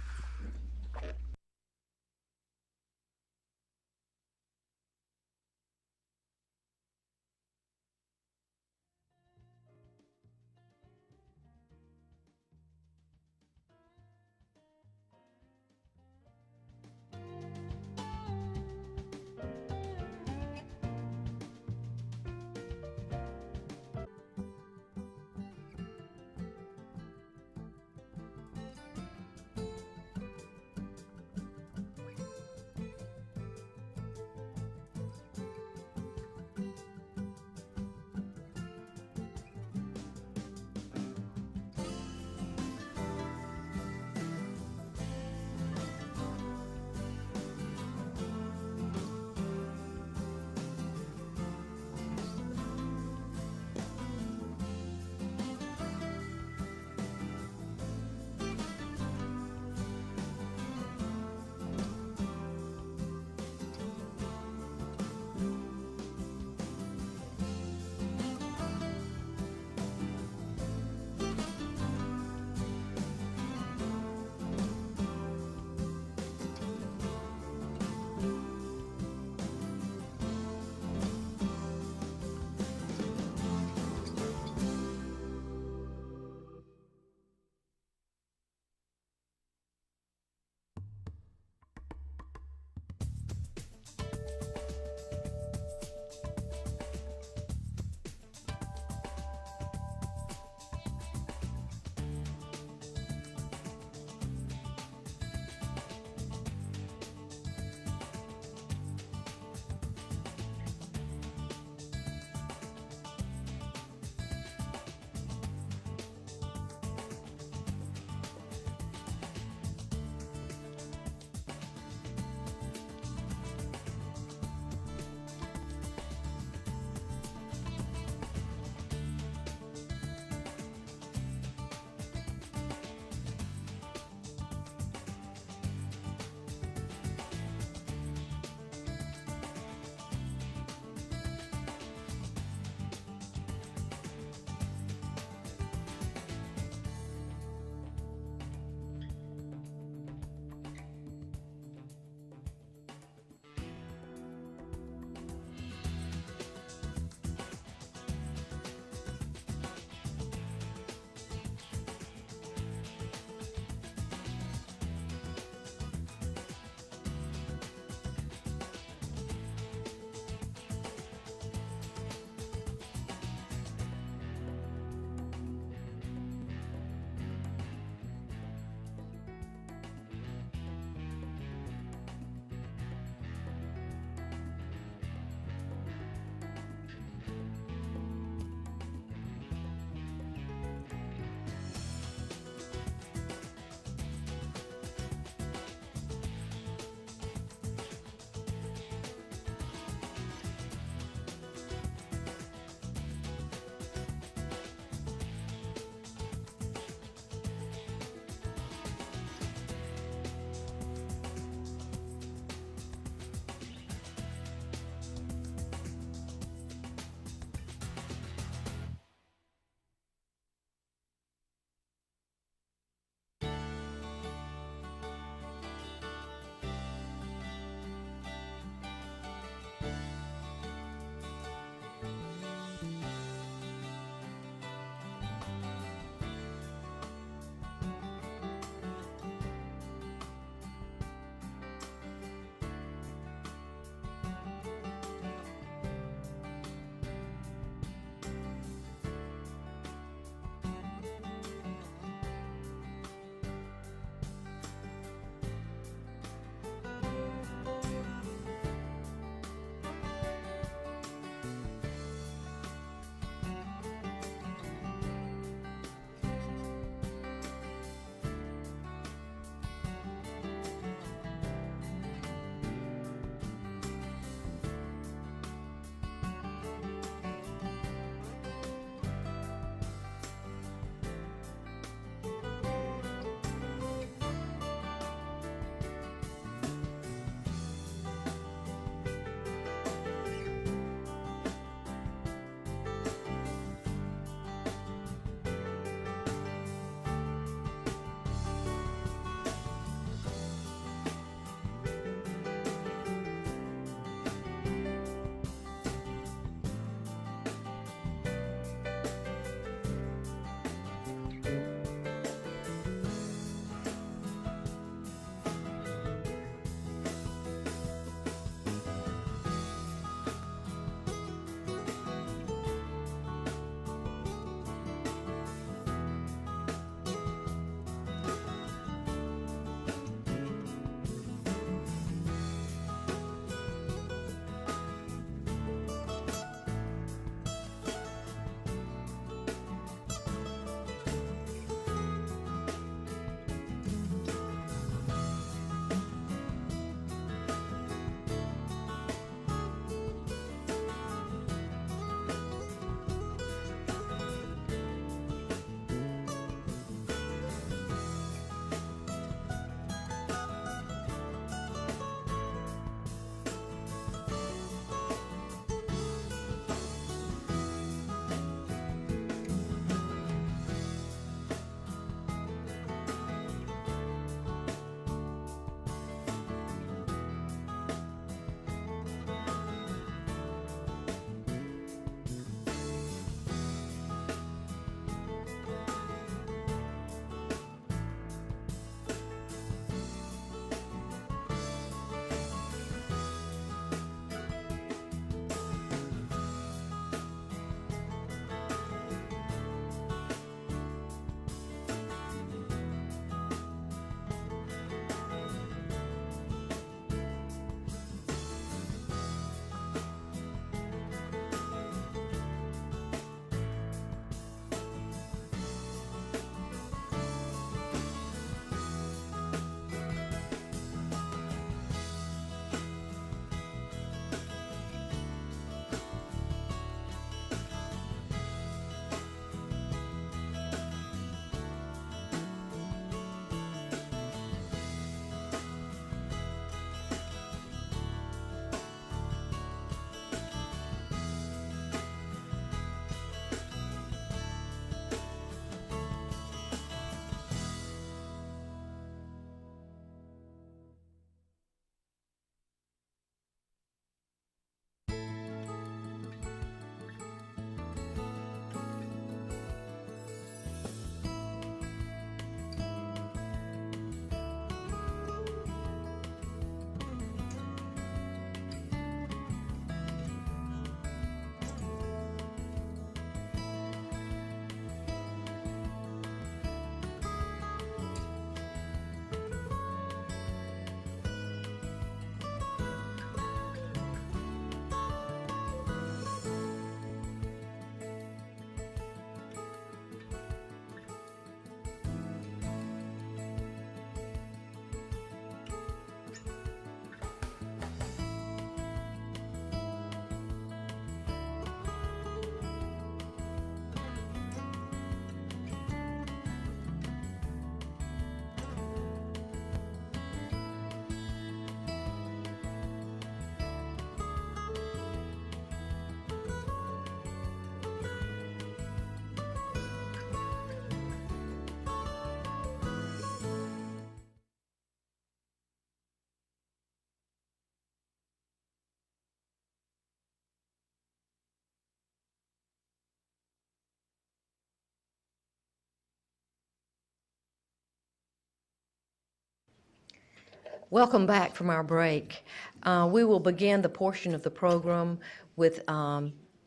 Welcome back from our break. We will begin the portion of the program with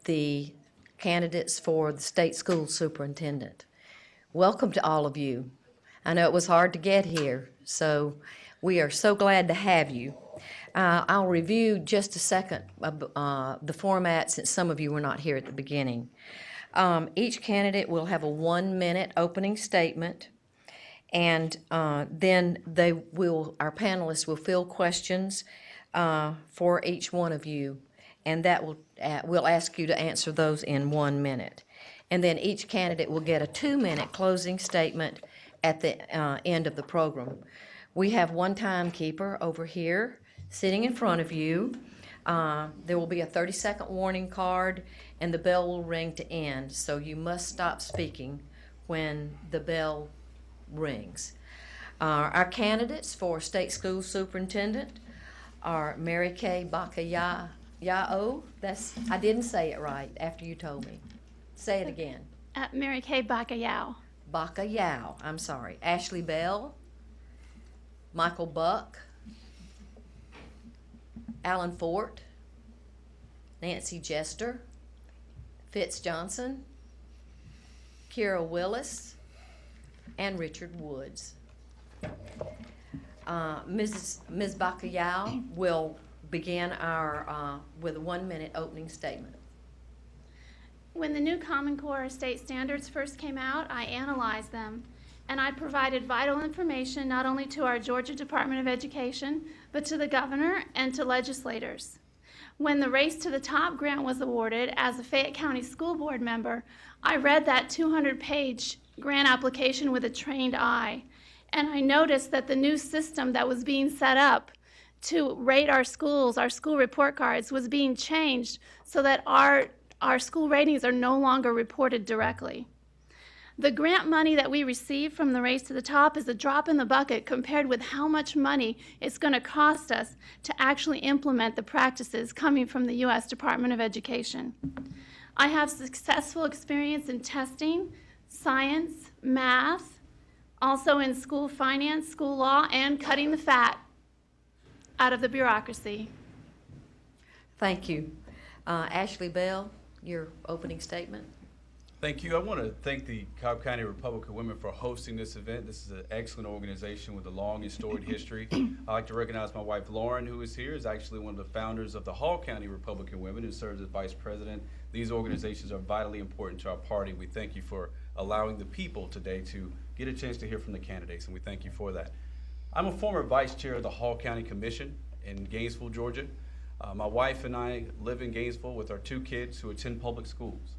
the candidates for the state school superintendent. Welcome to all of you. I know it was hard to get here, so we are so glad to have you. I'll review just a second the format since some of you were not here at the beginning. Each candidate will have a 1-minute opening statement, and then our panelists will field questions for each one of you, and we'll ask you to answer those in 1 minute. And then each candidate will get a 2-minute closing statement at the end of the program. We have one timekeeper over here sitting in front of you. There will be a 30-second warning card, and the bell will ring to end, so you must stop speaking when the bell rings. Our candidates for state school superintendent are Mary Kay Bakayao. I didn't say it right after you told me. Say it again. Mary Kay Bakayao. Bakayao, I'm sorry. Ashley Bell, Michael Buck, Alan Fort, Nancy Jester, Fitz Johnson, Kira Willis, and Richard Woods. Ms. Bakayao will begin with a 1-minute opening statement. When the new Common Core state standards first came out, I analyzed them, and I provided vital information not only to our Georgia Department of Education, but to the governor and to legislators. When the Race to the Top grant was awarded as a Fayette County School Board member, I read that 200-page grant application with a trained eye, and I noticed that the new system that was being set up to rate our schools, our school report cards, was being changed so that our school ratings are no longer reported directly. The grant money that we receive from the Race to the Top is a drop in the bucket compared with how much money it's going to cost us to actually implement the practices coming from the U.S. Department of Education. I have successful experience in testing, science, math, also in school finance, school law, and cutting the fat out of the bureaucracy. Thank you. Ashley Bell, your opening statement. Thank you. I want to thank the Cobb County Republican Women for hosting this event. This is an excellent organization with a long and storied history. I'd like to recognize my wife, Lauren, who is here, is actually one of the founders of the Hall County Republican Women and serves as vice president. These organizations are vitally important to our party. We thank you for allowing the people today to get a chance to hear from the candidates, and we thank you for that. I'm a former vice chair of the Hall County Commission in Gainesville, Georgia. My wife and I live in Gainesville with our 2 kids who attend public schools.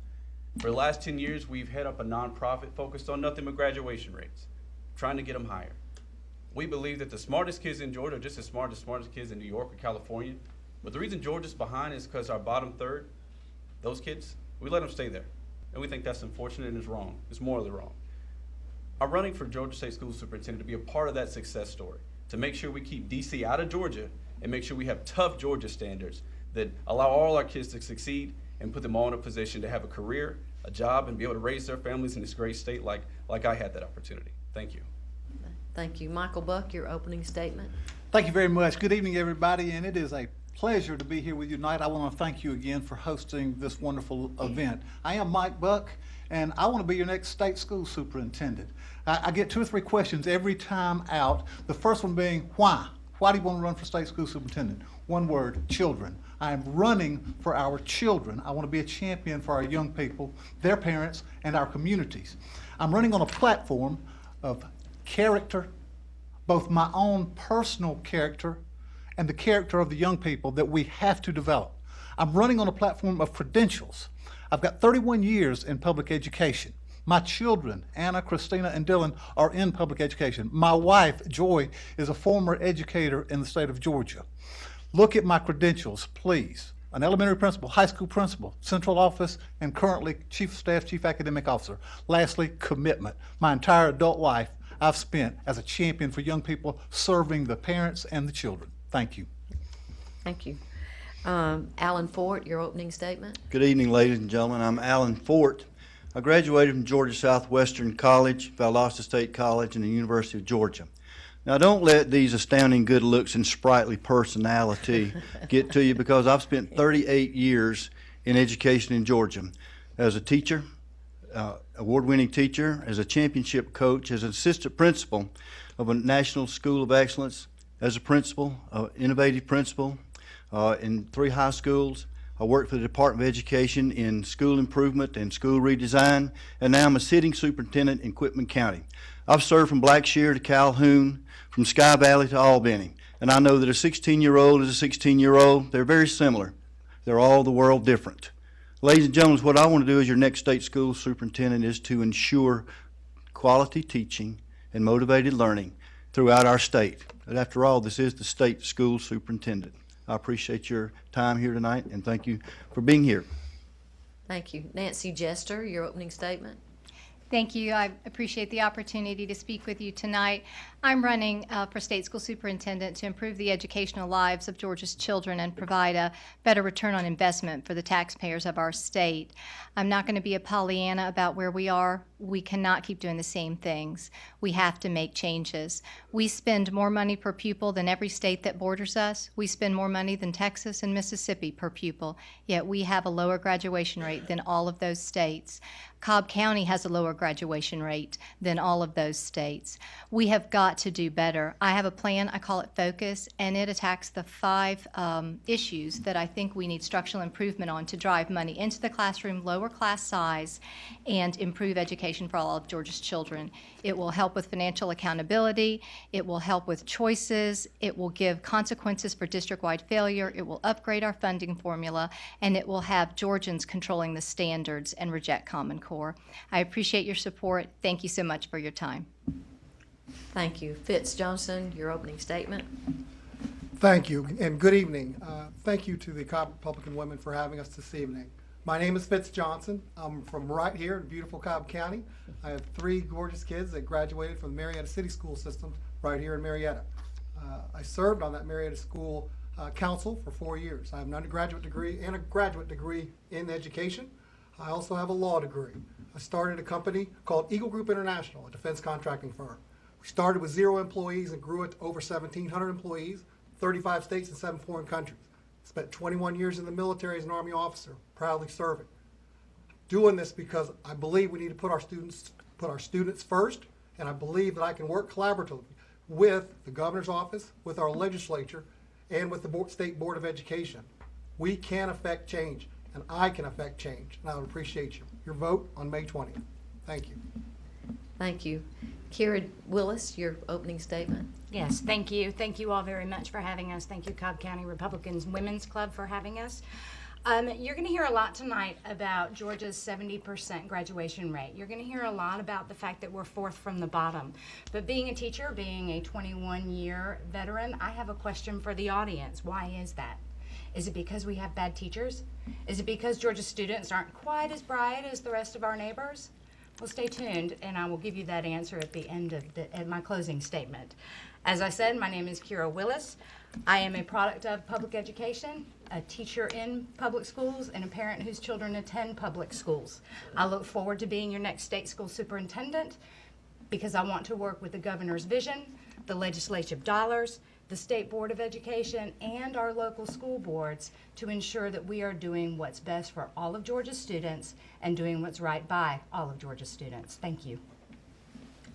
For the last 10 years, we've head up a nonprofit focused on nothing but graduation rates, trying to get them higher. We believe that the smartest kids in Georgia are just as smart as the smartest kids in New York or California. But the reason Georgia's behind is because our bottom third, those kids, we let them stay there. And we think that's unfortunate and it's wrong. It's morally wrong. I'm running for Georgia State School Superintendent to be a part of that success story, to make sure we keep DC out of Georgia and make sure we have tough Georgia standards that allow all our kids to succeed and put them all in a position to have a career, a job, and be able to raise their families in this great state like I had that opportunity. Thank you. Thank you. Michael Buck, your opening statement. Thank you very much. Good evening, everybody, and it is a pleasure to be here with you tonight. I want to thank you again for hosting this wonderful event. I am Mike Buck, and I want to be your next state school superintendent. I get 2 or 3 questions every time out. The first one being, why? Why do you want to run for state school superintendent? One word, children. I am running for our children. I want to be a champion for our young people, their parents, and our communities. I'm running on a platform of character, both my own personal character and the character of the young people that we have to develop. I'm running on a platform of credentials. I've got 31 years in public education. My children, Anna, Christina, and Dylan, are in public education. My wife, Joy, is a former educator in the state of Georgia. Look at my credentials, please. An elementary principal, high school principal, central office, and currently chief of staff, chief academic officer. Lastly, commitment. My entire adult life I've spent as a champion for young people, serving the parents and the children. Thank you. Thank you. Alan Fort, your opening statement. Good evening, ladies and gentlemen. I'm Alan Fort. I graduated from Georgia Southwestern College, Valdosta State College, and the University of Georgia. Now, don't let these astounding good looks and sprightly personality get to you, because I've spent 38 years in education in Georgia as a teacher, award-winning teacher, as a championship coach, as an assistant principal of a national school of excellence, as a principal, innovative principal in 3 high schools. I worked for the Department of Education in school improvement and school redesign, and now I'm a sitting superintendent in Quitman County. I've served from Blackshear to Calhoun, from Sky Valley to Albany, and I know that a 16-year-old is a 16-year-old. They're very similar. They're all the world different. Ladies and gentlemen, what I want to do as your next state school superintendent is to ensure quality teaching and motivated learning throughout our state. But after all, this is the state school superintendent. I appreciate your time here tonight, and thank you for being here. Thank you. Nancy Jester, your opening statement. Thank you. I appreciate the opportunity to speak with you tonight. I'm running for state school superintendent to improve the educational lives of Georgia's children and provide a better return on investment for the taxpayers of our state. I'm not going to be a Pollyanna about where we are. We cannot keep doing the same things. We have to make changes. We spend more money per pupil than every state that borders us. We spend more money than Texas and Mississippi per pupil, yet we have a lower graduation rate than all of those states. Cobb County has a lower graduation rate than all of those states. We have got to do better. I have a plan, I call it Focus, and it attacks the 5 issues that I think we need structural improvement on to drive money into the classroom, lower class size, and improve education for all of Georgia's children. It will help with financial accountability, it will help with choices, it will give consequences for district-wide failure, it will upgrade our funding formula, and it will have Georgians controlling the standards and reject Common Core. I appreciate your support. Thank you so much for your time. Thank you. Fitz Johnson, your opening statement. Thank you, and good evening. Thank you to the Cobb Republican women for having us this evening. My name is Fitz Johnson. I'm from right here in beautiful Cobb County. I have 3 gorgeous kids that graduated from the Marietta City School System right here in Marietta. I served on that Marietta School Council for 4 years. I have an undergraduate degree and a graduate degree in education. I also have a law degree. I started a company called Eagle Group International, a defense contracting firm. We started with 0 employees and grew it to over 1,700 employees, 35 states and 7 foreign countries. Spent 21 years in the military as an Army officer, proudly serving. Doing this because I believe we need to put our students first, and I believe that I can work collaboratively with the governor's office, with our legislature, and with the State Board of Education. We can affect change, and I can affect change, and I would appreciate your vote on May 20th. Thank you. Thank you. Kira Willis, your opening statement. Yes, thank you. Thank you all very much for having us. Thank you, Cobb County Republicans Women's Club, for having us. You're going to hear a lot tonight about Georgia's 70% graduation rate. You're going to hear a lot about the fact that we're 4th from the bottom. But being a teacher, being a 21-year veteran, I have a question for the audience. Why is that? Is it because we have bad teachers? Is it because Georgia students aren't quite as bright as the rest of our neighbors? Well, stay tuned, and I will give you that answer at the end of my closing statement. As I said, my name is Kira Willis. I am a product of public education, a teacher in public schools, and a parent whose children attend public schools. I look forward to being your next state school superintendent because I want to work with the governor's vision, the legislative dollars, the State Board of Education, and our local school boards to ensure that we are doing what's best for all of Georgia's students and doing what's right by all of Georgia's students. Thank you.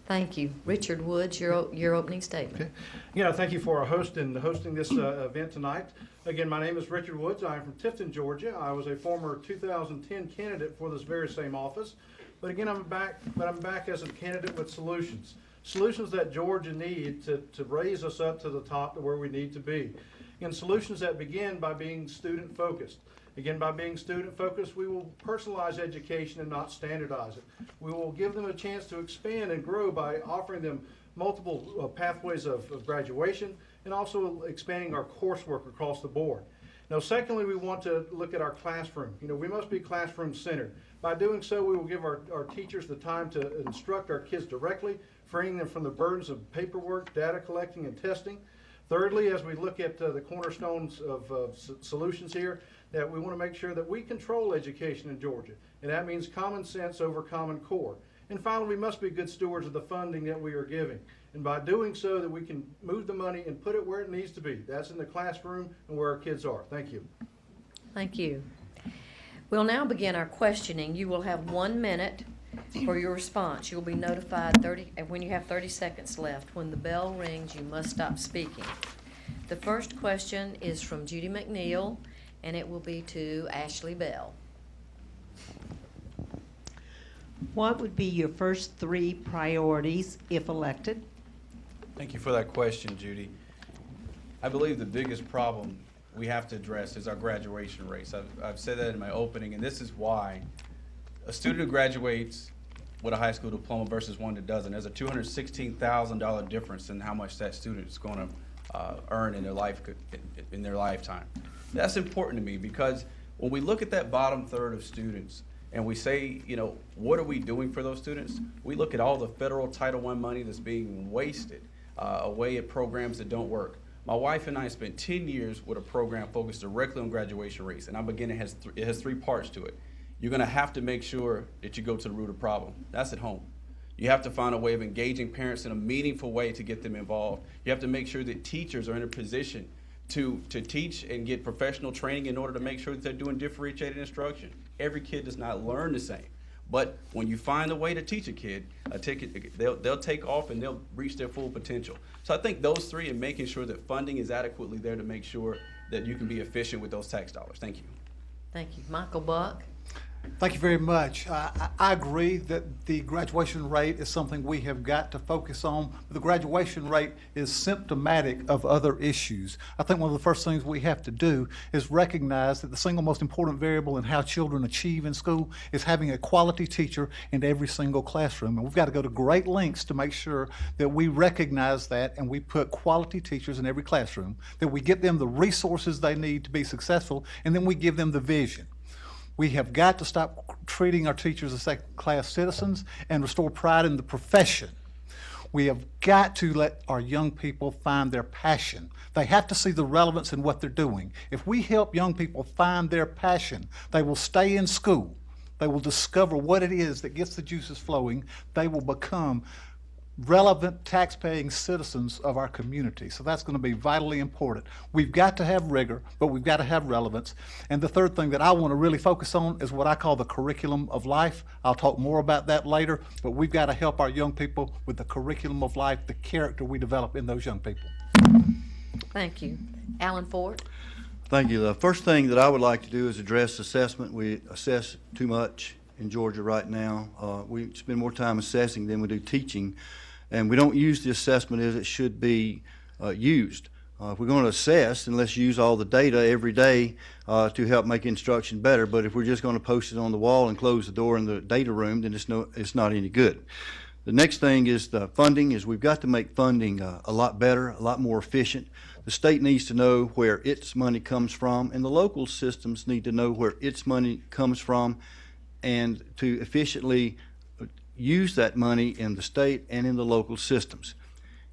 Thank you. Richard Woods, your opening statement. Okay. Yeah, thank you for hosting this event tonight. Again, my name is Richard Woods. I'm from Tifton, Georgia. I was a former 2010 candidate for this very same office. But again, I'm back as a candidate with solutions. Solutions that Georgia needs to raise us up to the top to where we need to be. And solutions that begin by being student focused. Again, by being student focused, we will personalize education and not standardize it. We will give them a chance to expand and grow by offering them multiple pathways of graduation and also expanding our coursework across the board. Now, secondly, we want to look at our classroom. We must be classroom centered. By doing so, we will give our teachers the time to instruct our kids directly, freeing them from the burdens of paperwork, data collecting, and testing. Thirdly, as we look at the cornerstones of solutions here, that we want to make sure that we control education in Georgia, and that means common sense over Common Core. And finally, we must be good stewards of the funding that we are giving. And by doing so, that we can move the money and put it where it needs to be. That's in the classroom and where our kids are. Thank you. Thank you. We'll now begin our questioning. You will have 1 minute for your response. You'll be notified when you have 30 seconds left. When the bell rings, you must stop speaking. The first question is from Judy McNeil, and it will be to Ashley Bell. What would be your first 3 priorities if elected? Thank you for that question, Judy. I believe the biggest problem we have to address is our graduation rates. I've said that in my opening, and this is why a student who graduates with a high school diploma versus one that doesn't, there's a $216,000 difference in how much that student is going to earn in their lifetime. That's important to me because when we look at that bottom third of students and we say, you know, what are we doing for those students? We look at all the federal Title I money that's being wasted away at programs that don't work. My wife and I spent 10 years with a program focused directly on graduation rates, and I'm beginning, it has 3 parts to it. You're gonna have to make sure that you go to the root of the problem. That's at home. You have to find a way of engaging parents in a meaningful way to get them involved. You have to make sure that teachers are in a position to teach and get professional training in order to make sure that they're doing differentiated instruction. Every kid does not learn the same. But when you find a way to teach a kid, they'll take off and they'll reach their full potential. So I think those 3 and making sure that funding is adequately there to make sure that you can be efficient with those tax dollars. Thank you. Thank you. Michael Buck. Thank you very much. I agree that the graduation rate is something we have got to focus on. The graduation rate is symptomatic of other issues. I think one of the first things we have to do is recognize that the single most important variable in how children achieve in school is having a quality teacher in every single classroom. And we've got to go to great lengths to make sure that we recognize that and we put quality teachers in every classroom, that we get them the resources they need to be successful, and then we give them the vision. We have got to stop treating our teachers as second-class citizens and restore pride in the profession. We have got to let our young people find their passion. They have to see the relevance in what they're doing. If we help young people find their passion, they will stay in school. They will discover what it is that gets the juices flowing. They will become relevant tax-paying citizens of our community. So that's going to be vitally important. We've got to have rigor, but we've got to have relevance. And the third thing that I want to really focus on is what I call the curriculum of life. I'll talk more about that later, but we've got to help our young people with the curriculum of life, the character we develop in those young people. Thank you. Alan Ford. Thank you. The first thing that I would like to do is address assessment. We assess too much in Georgia right now. We spend more time assessing than we do teaching, and we don't use the assessment as it should be used. If we're going to assess, then let's use all the data every day to help make instruction better. But if we're just going to post it on the wall and close the door in the data room, then it's not any good. The next thing is the funding. Is we've got to make funding a lot better, a lot more efficient. The state needs to know where its money comes from, and the local systems need to know where its money comes from, and to efficiently use that money in the state and in the local systems.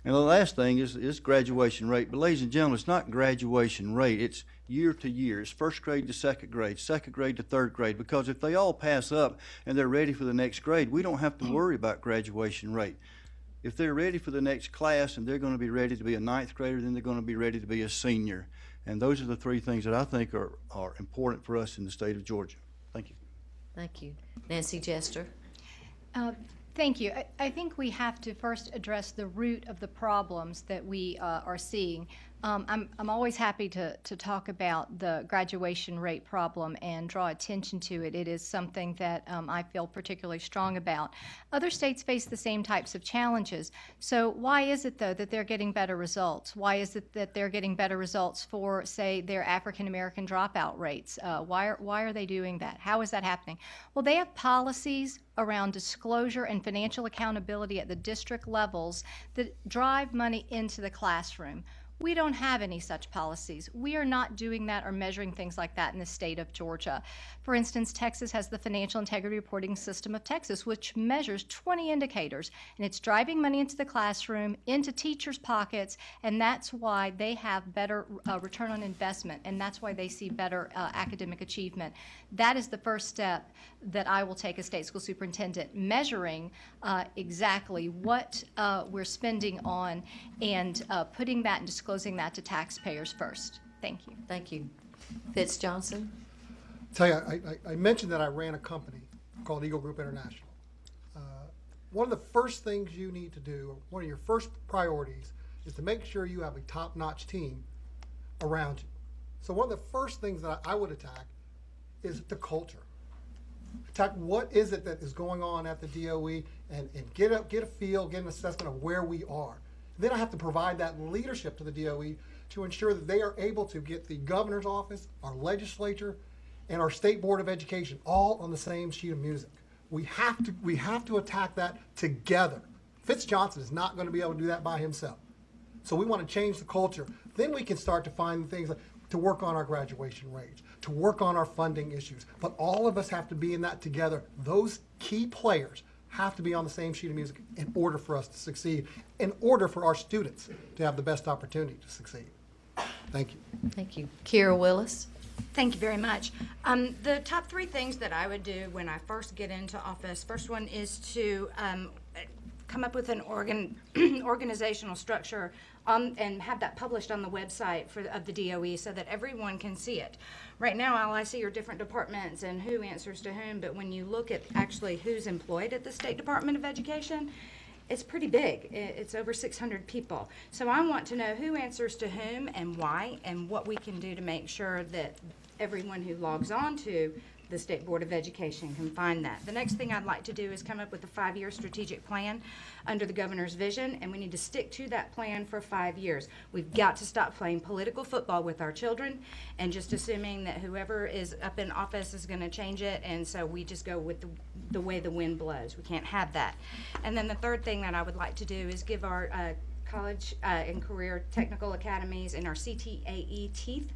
And the last thing is graduation rate. But ladies and gentlemen, it's not graduation rate. It's year to year. It's first grade to second grade to third grade. Because if they all pass up and they're ready for the next grade, we don't have to worry about graduation rate. If they're ready for the next class and they're going to be ready to be a ninth grader, then they're going to be ready to be a senior. And those are the 3 things that I think are important for us in the state of Georgia. Thank you. Thank you. Nancy Jester. Thank you. I think we have to first address the root of the problems that we are seeing. I'm always happy to talk about the graduation rate problem and draw attention to it. It is something that I feel particularly strong about. Other states face the same types of challenges. So why is it, though, that they're getting better results? Why is it that they're getting better results for, say, their African American dropout rates? Why are they doing that? How is that happening? Well, they have policies around disclosure and financial accountability at the district levels that drive money into the classroom. We don't have any such policies. We are not doing that or measuring things like that in the state of Georgia. For instance, Texas has the Financial Integrity Reporting System of Texas, which measures 20 indicators, and it's driving money into the classroom, into teachers' pockets, and that's why they have better return on investment, and that's why they see better academic achievement. That is the first step that I will take as state school superintendent, measuring exactly what we're spending on and putting that and disclosing that to taxpayers first. Thank you. Thank you. Fitz Johnson? Tell you, I mentioned that I ran a company called Eagle Group International. One of the first things you need to do, one of your first priorities, is to make sure you have a top-notch team around you. So one of the first things that I would attack is the culture. Attack what is it that is going on at the DOE and get a feel, get an assessment of where we are. Then I have to provide that leadership to the DOE to ensure that they are able to get the governor's office, our legislature, and our state board of education all on the same sheet of music. We have to attack that together. Fitz Johnson is not going to be able to do that by himself. So we want to change the culture. Then we can start to find things like to work on our graduation rates, to work on our funding issues. But all of us have to be in that together. Those key players have to be on the same sheet of music in order for us to succeed, in order for our students to have the best opportunity to succeed. Thank you. Thank you. Kira Willis? Thank you very much. The top three things that I would do when I first get into office, first one is to come up with an organizational structure and have that published on the website of the DOE so that everyone can see it. Right now, all I see are different departments and who answers to whom, but when you look at actually who's employed at the State Department of Education, it's pretty big. It's over 600 people. So I want to know who answers to whom and why, and what we can do to make sure that everyone who logs on to the State Board of Education can find that. The next thing I'd like to do is come up with a 5-year strategic plan under the governor's vision, and we need to stick to that plan for 5 years. We've got to stop playing political football with our children and just assuming that whoever is up in office is going to change it, and so we just go with the way the wind blows. We can't have that. And then the third thing that I would like to do is give our college and career technical academies and our CTAE teeth,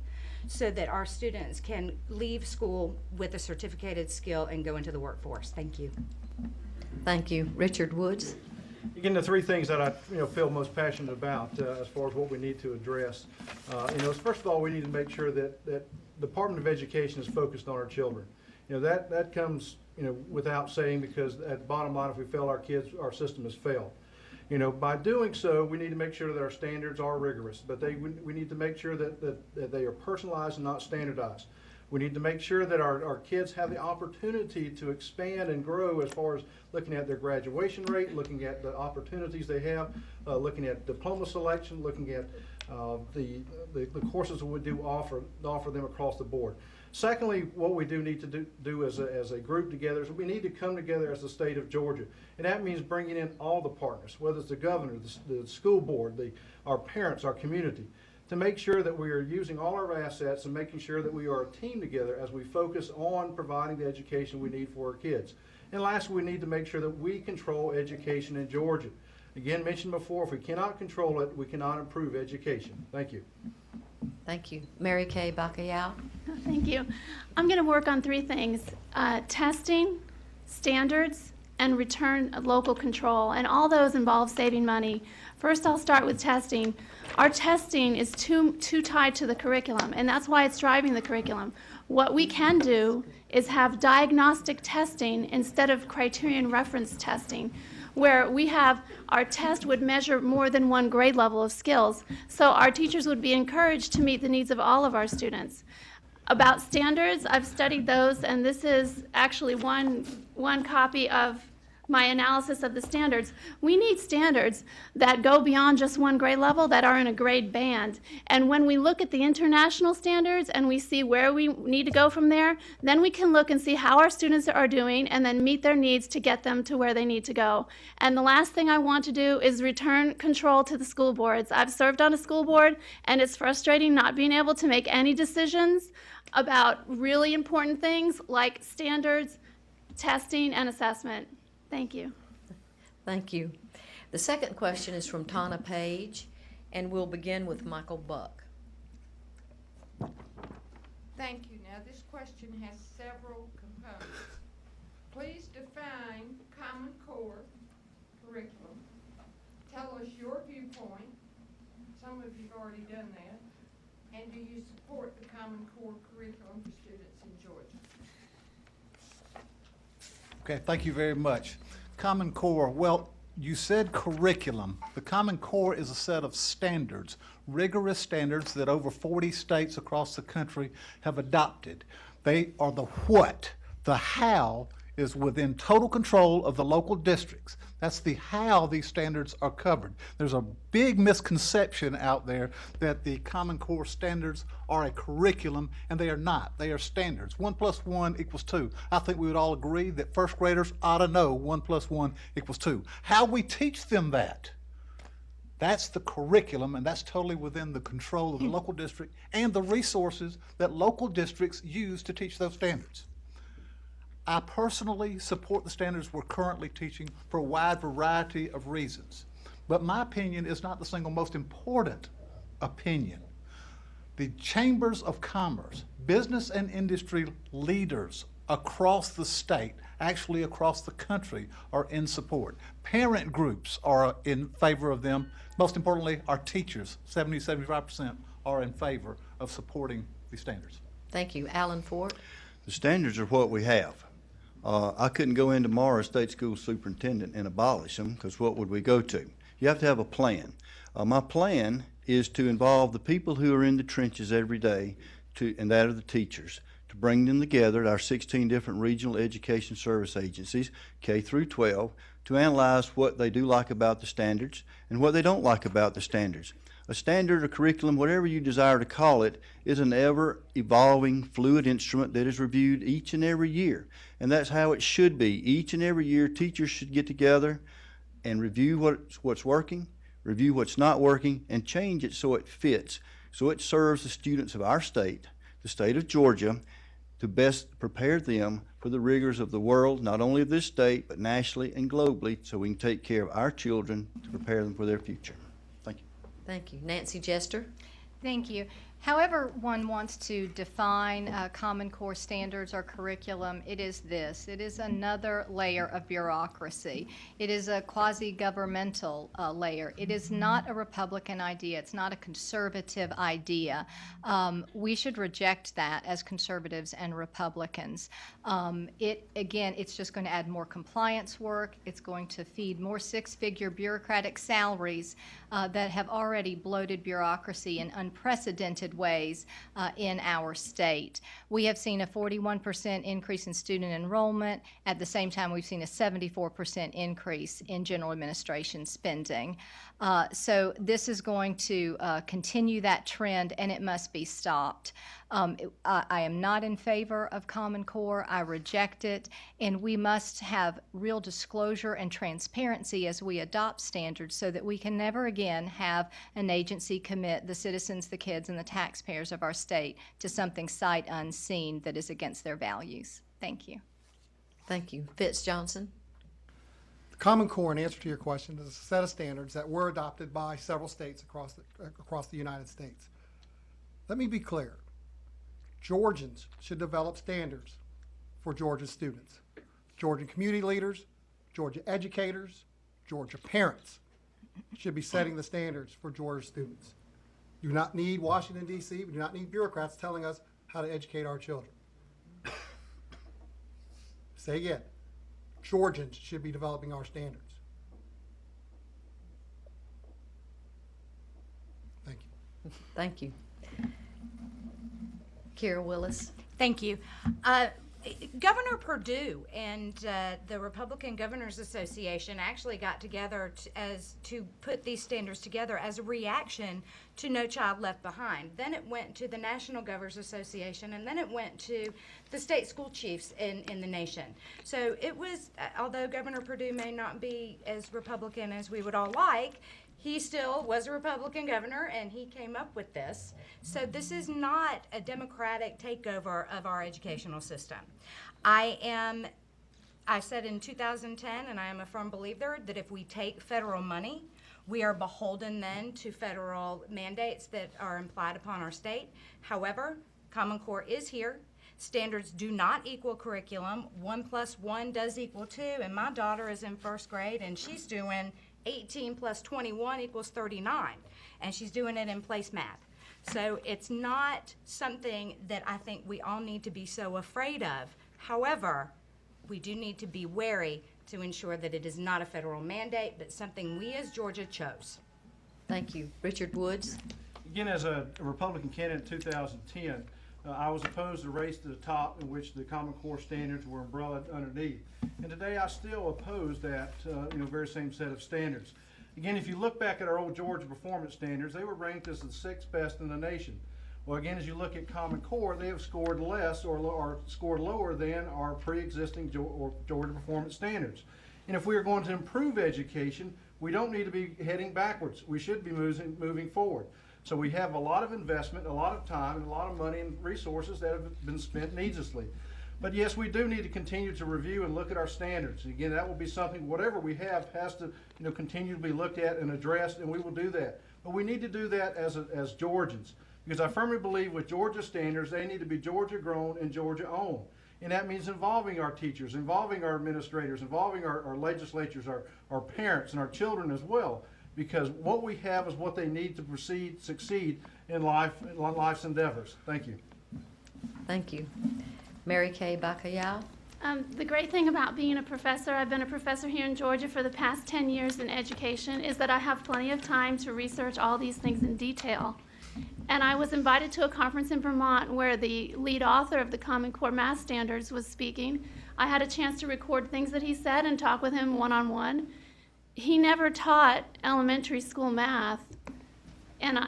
so that our students can leave school with a certificated skill and go into the workforce. Thank you. Thank you. Richard Woods? Again, the three things that I feel most passionate about as far as what we need to address. First of all, we need to make sure that Department of Education is focused on our children. That comes without saying, because at the bottom line, if we fail our kids, our system has failed. By doing so, we need to make sure that our standards are rigorous, but we need to make sure that they are personalized and not standardized. We need to make sure that our kids have the opportunity to expand and grow as far as looking at their graduation rate, looking at the opportunities they have, looking at diploma selection, looking at the courses that we do offer them across the board. Secondly, what we do need to do as a group together is we need to come together as the state of Georgia. And that means bringing in all the partners, whether it's the governor, the school board, our parents, our community, to make sure that we are using all our assets and making sure that we are a team together as we focus on providing the education we need for our kids. And lastly, we need to make sure that we control education in Georgia. Again, mentioned before, if we cannot control it, we cannot improve education. Thank you. Thank you. Mary Kay Bacayao? Thank you. I'm going to work on three things: testing, standards, and return local control. And all those involve saving money. First, I'll start with testing. Our testing is too tied to the curriculum, and that's why it's driving the curriculum. What we can do is have diagnostic testing instead of criterion reference testing, where we have our test would measure more than one grade level of skills. So our teachers would be encouraged to meet the needs of all of our students. About standards, I've studied those, and this is actually one copy of my analysis of the standards. We need standards that go beyond just one grade level, that are in a grade band. And when we look at the international standards and we see where we need to go from there, then we can look and see how our students are doing and then meet their needs to get them to where they need to go. And the last thing I want to do is return control to the school boards. I've served on a school board, and it's frustrating not being able to make any decisions about really important things like standards, testing, and assessment. Thank you. Thank you. The second question is from Tana Page, And we'll begin with Michael Buck. Thank you. Now, this question has several components. Please define Common Core curriculum. Tell us your viewpoint. Some of you've already done that. And do you support the Common Core curriculum for students in Georgia? Okay, thank you very much. Common Core, well, you said curriculum. The Common Core is a set of standards, rigorous standards that over 40 states across the country have adopted. They are the what. The how is within total control of the local districts. That's the how these standards are covered. There's a big misconception out there that the Common Core standards are a curriculum, and they are not. They are standards. 1 + 1 = 2. I think we would all agree that first graders ought to know 1 + 1 = 2. How we teach them that's the curriculum, and that's totally within the control of the local district and the resources that local districts use to teach those standards. I personally support the standards we're currently teaching for a wide variety of reasons. But my opinion is not the single most important opinion. The chambers of commerce, business and industry leaders across the state, actually across the country, are in support. Parent groups are in favor of them. Most importantly, our teachers, 70-75%, are in favor of supporting these standards. Thank you. Alan Ford. The standards are what we have. I couldn't go in tomorrow as state school superintendent and abolish them, because what would we go to? You have to have a plan. My plan is to involve the people who are in the trenches every day, and that are the teachers, to bring them together at our 16 different regional education service agencies, K through 12, to analyze what they do like about the standards and what they don't like about the standards. A standard or curriculum, whatever you desire to call it, is an ever-evolving, fluid instrument that is reviewed each and every year. And that's how it should be. Each and every year, teachers should get together and review what's working, review what's not working, and change it so it fits, so it serves the students of our state, the state of Georgia, to best prepare them for the rigors of the world, not only of this state, but nationally and globally, so we can take care of our children to prepare them for their future. Thank you. Thank you. Nancy Jester. Thank you. However one wants to define Common Core standards or curriculum, it is this. It is another layer of bureaucracy. It is a quasi-governmental layer. It is not a Republican idea. It's not a conservative idea. We should reject that as conservatives and Republicans. Again, it's just going to add more compliance work. It's going to feed more six-figure bureaucratic salaries that have already bloated bureaucracy in unprecedented ways in our state. We have seen a 41% increase in student enrollment. At the same time, we've seen a 74% increase in general administration spending. So this is going to continue that trend, and it must be stopped. I am not in favor of Common Core. I reject it, and we must have real disclosure and transparency as we adopt standards so that we can never again have an agency commit the citizens, the kids, and the taxpayers of our state to something sight unseen that is against their values. Thank you. Thank you. Fitz Johnson. The Common Core, in answer to your question, is a set of standards that were adopted by several states across the United States. Let me be clear. Georgians should develop standards for Georgia students. Georgian community leaders, Georgia educators, Georgia parents should be setting the standards for Georgia students. We do not need Washington, D.C., we do not need bureaucrats telling us how to educate our children. Say again, Georgians should be developing our standards. Thank you. Thank you. Kira Willis. Thank you. Governor Perdue and the Republican Governors Association actually got together to put these standards together as a reaction to No Child Left Behind. Then it went to the National Governors Association, and then it went to the state school chiefs in the nation. So it was, although Governor Perdue may not be as Republican as we would all like, he still was a Republican governor, and he came up with this. So this is not a Democratic takeover of our educational system. I said in 2010, and I am a firm believer, that if we take federal money, We are beholden then to federal mandates that are implied upon our state. However, Common Core is here. Standards do not equal curriculum. 1 + 1 does equal 2, and my daughter is in 1st grade, and she's doing 18 + 21 = 39, and she's doing it in place math. So it's not something that I think we all need to be so afraid of. However, we do need to be wary to ensure that it is not a federal mandate, but something we as Georgia chose. Thank you. Richard Woods. Again, as a Republican candidate in 2010, I was opposed to Race to the Top, in which the Common Core standards were umbrellaed underneath. And today I still oppose that very same set of standards. Again, if you look back at our old Georgia performance standards, they were ranked as the 6th best in the nation. Well, again, as you look at Common Core, they have scored less or scored lower than our pre-existing Georgia performance standards. And if we are going to improve education, we don't need to be heading backwards. We should be moving forward. So we have a lot of investment, a lot of time, and a lot of money and resources that have been spent needlessly. But yes, we do need to continue to review and look at our standards. And again, that will be something, whatever we have has to continue to be looked at and addressed, and we will do that. But we need to do that as Georgians, because I firmly believe with Georgia standards, they need to be Georgia grown and Georgia owned. And that means involving our teachers, involving our administrators, involving our legislatures, our parents, and our children as well. Because what we have is what they need to succeed in life's endeavors. Thank you. Thank you. Mary Kay Bacayao. The great thing about being a professor, I've been a professor here in Georgia for the past 10 years in education, is that I have plenty of time to research all these things in detail. And I was invited to a conference in Vermont where the lead author of the Common Core math standards was speaking. I had a chance to record things that he said and talk with him one-on-one. He never taught elementary school math, and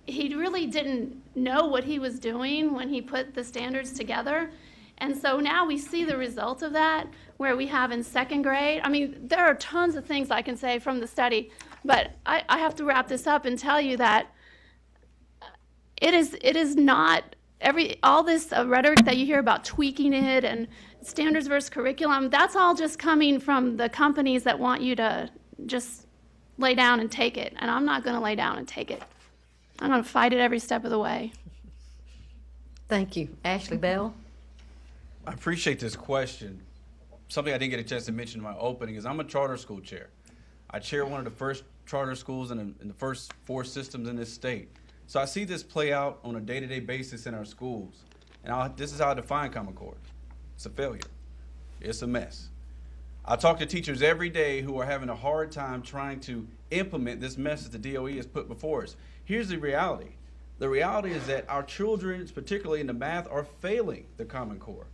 he really didn't know what he was doing when he put the standards together. And so now we see the result of that, where we have in 2nd grade. I mean, there are tons of things I can say from the study, but I have to wrap this up and tell you that it is not all this rhetoric that you hear about tweaking it and standards versus curriculum. That's all just coming from the companies that want you to just lay down and take it. And I'm not going to lay down and take it. I'm going to fight it every step of the way. Thank you. Ashley Bell. I appreciate this question. Something I didn't get a chance to mention in my opening is I'm a charter school chair. I chair one of the first charter schools in the first 4 systems in this state. So I see this play out on a day-to-day basis in our schools. And this is how I define Common Core. It's a failure. It's a mess. I talk to teachers every day who are having a hard time trying to implement this mess that the DOE has put before us. Here's the reality. The reality is that our children, particularly in the math, are failing the Common Core.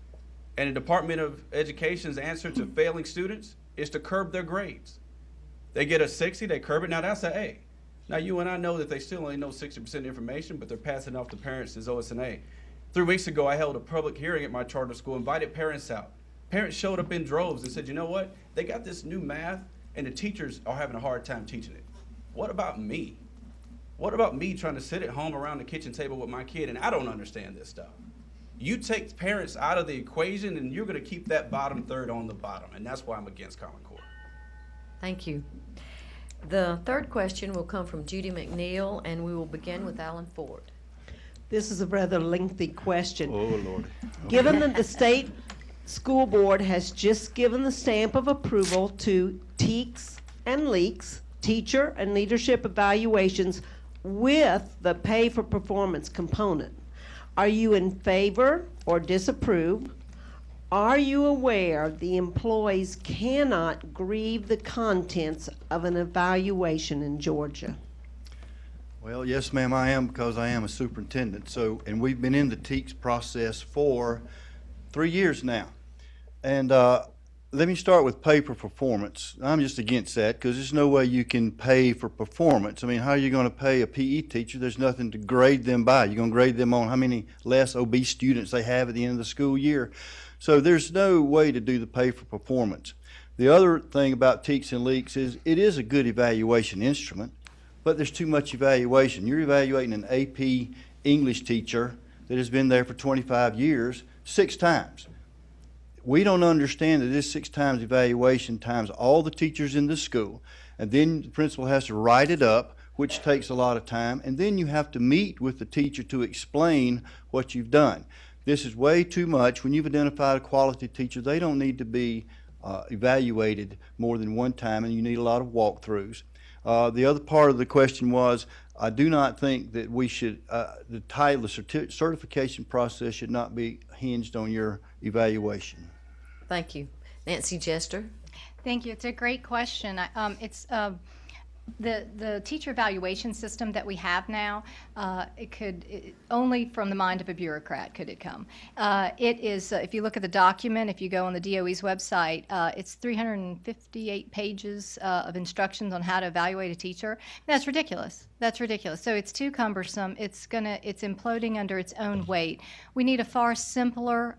And the Department of Education's answer to failing students is to curb their grades. They get a 60, they curb it. Now that's an A. Now you and I know that they still only know 60% information, but they're passing off to parents as though it's an A. 3 weeks ago, I held a public hearing at my charter school, invited parents out. Parents showed up in droves and said, you know what? They got this new math, and the teachers are having a hard time teaching it. What about me? What about me trying to sit at home around the kitchen table with my kid, and I don't understand this stuff? You take parents out of the equation, and you're going to keep that bottom third on the bottom, and that's why I'm against Common Core. Thank you. The 3rd question will come from Judy McNeil, and we will begin with Alan Ford. This is a rather lengthy question. Oh, Lord. Given that the state school board has just given the stamp of approval to TEKS and LEAKS, teacher and leadership evaluations, with the pay for performance component, are you in favor or disapprove? Are you aware the employees cannot grieve the contents of an evaluation in Georgia? Well, yes, ma'am, I am, because I am a superintendent. And we've been in the TEKS process for 3 years now. And let me start with pay for performance. I'm just against that, because there's no way you can pay for performance. I mean, how are you going to pay a PE teacher? There's nothing to grade them by. You're going to grade them on how many less obese students they have at the end of the school year. So there's no way to do the pay for performance. The other thing about TEKS and LEAKS is it is a good evaluation instrument, but there's too much evaluation. You're evaluating an AP English teacher that has been there for 25 years 6 times. We don't understand that this 6 times evaluation times all the teachers in the school. And then the principal has to write it up, which takes a lot of time, and then you have to meet with the teacher to explain what you've done. This is way too much. When you've identified a quality teacher, they don't need to be evaluated more than one time, and you need a lot of walkthroughs. The other part of the question was, I do not think that we should, the title, the certification process should not be hinged on your evaluation. Thank you. Nancy Jester. Thank you. It's a great question. It's the teacher evaluation system that we have now, only from the mind of a bureaucrat could it come. It is, if you look at the document, if you go on the DOE's website, it's 358 pages of instructions on how to evaluate a teacher. That's ridiculous. That's ridiculous. So it's too cumbersome. It's imploding under its own weight. We need a far simpler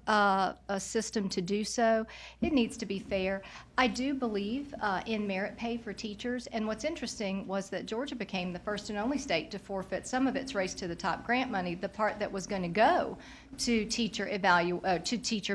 system to do so. It needs to be fair. I do believe in merit pay for teachers, and what's interesting was that Georgia became the first and only state to forfeit some of its Race to the Top grant money, the part that was going to go to teacher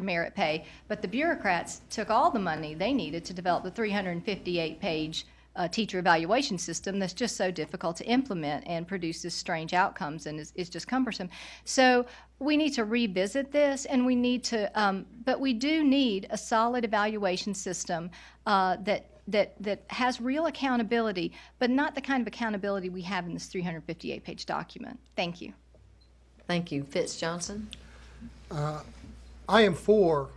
merit pay, but the bureaucrats took all the money they needed to develop the 358-page teacher evaluation system that's just so difficult to implement and produces strange outcomes and is just cumbersome. So we need to revisit this, and we need to, but we do need a solid evaluation system that has real accountability, but not the kind of accountability we have in this 358-page document. Thank you. Thank you. Fitz Johnson. I am for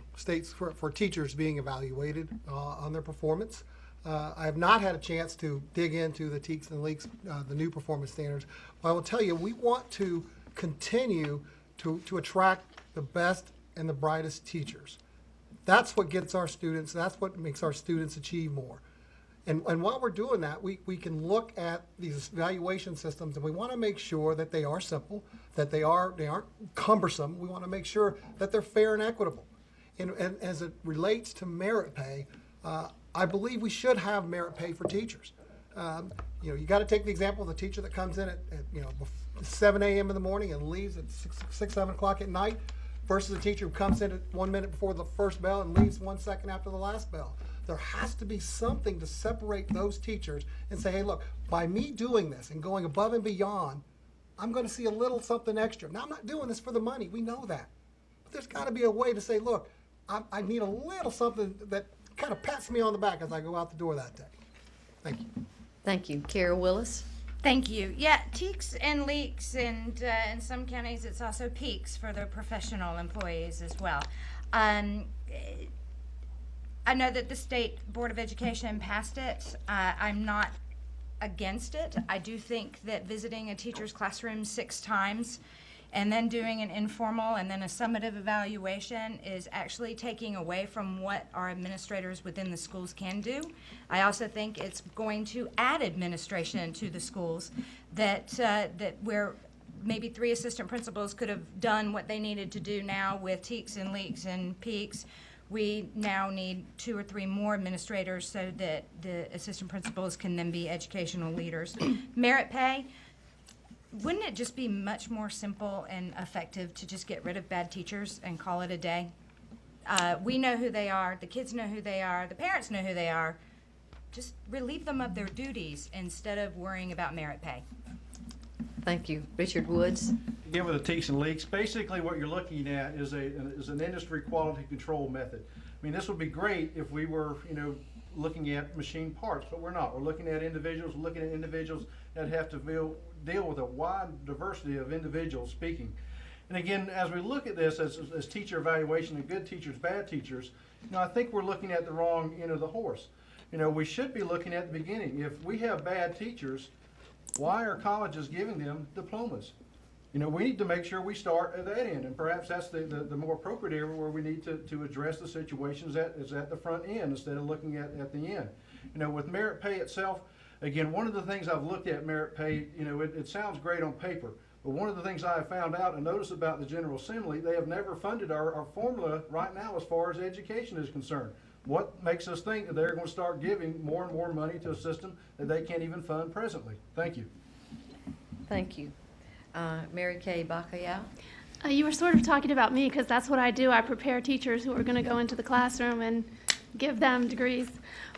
teachers being evaluated on their performance. I have not had a chance to dig into the TEKS and LEAKS, the new performance standards. But I will tell you, we want to continue to attract the best and the brightest teachers. That's what gets our students, that's what makes our students achieve more. And while we're doing that, we can look at these evaluation systems, and we want to make sure that they are simple, that they aren't cumbersome. We want to make sure that they're fair and equitable. And as it relates to merit pay, I believe we should have merit pay for teachers. You got to take the example of the teacher that comes in at 7 a.m. in the morning and leaves at 6, 7 o'clock at night, versus a teacher who comes in at 1 minute before the first bell and leaves 1 second after the last bell. There has to be something to separate those teachers and say, hey, look, by me doing this and going above and beyond, I'm going to see a little something extra. Now, I'm not doing this for the money. We know that. But there's got to be a way to say, look, I need a little something that kind of pats me on the back as I go out the door that day. Thank you. Thank you. Kara Willis. Thank you. Yeah, TEKS and LEAKS, and in some counties it's also PEAKS for the professional employees as well. I know that the State Board of Education passed it. I'm not against it. I do think that visiting a teacher's classroom 6 times and then doing an informal and then a summative evaluation is actually taking away from what our administrators within the schools can do. I also think it's going to add administration to the schools that where maybe 3 assistant principals could have done what they needed to do now with TEKS and LEAKS and PEAKS. We now need 2 or 3 more administrators so that the assistant principals can then be educational leaders. Merit pay. Wouldn't it just be much more simple and effective to just get rid of bad teachers and call it a day? We know who they are, the kids know who they are, the parents know who they are. Just relieve them of their duties instead of worrying about merit pay. Thank you. Richard Woods. Again, with the TEKS and LEAKS, basically what you're looking at is an industry quality control method. I mean, this would be great if we were, looking at machine parts, but we're not. We're looking at individuals, that have to deal with a wide diversity of individuals speaking. And again, as we look at this as teacher evaluation and good teachers, bad teachers, I think we're looking at the wrong end of the horse. We should be looking at the beginning. If we have bad teachers, why are colleges giving them diplomas? We need to make sure we start at that end, and perhaps that's the more appropriate area where we need to address the situations is at the front end instead of looking at the end. With merit pay itself, again, one of the things I've looked at merit pay, it sounds great on paper, but one of the things I have found out and noticed about the General Assembly, they have never funded our formula right now as far as education is concerned. What makes us think that they're going to start giving more and more money to a system that they can't even fund presently? Thank you. Thank you. Mary Kay Bacayao. You were sort of talking about me because that's what I do. I prepare teachers who are going to go into the classroom and give them degrees.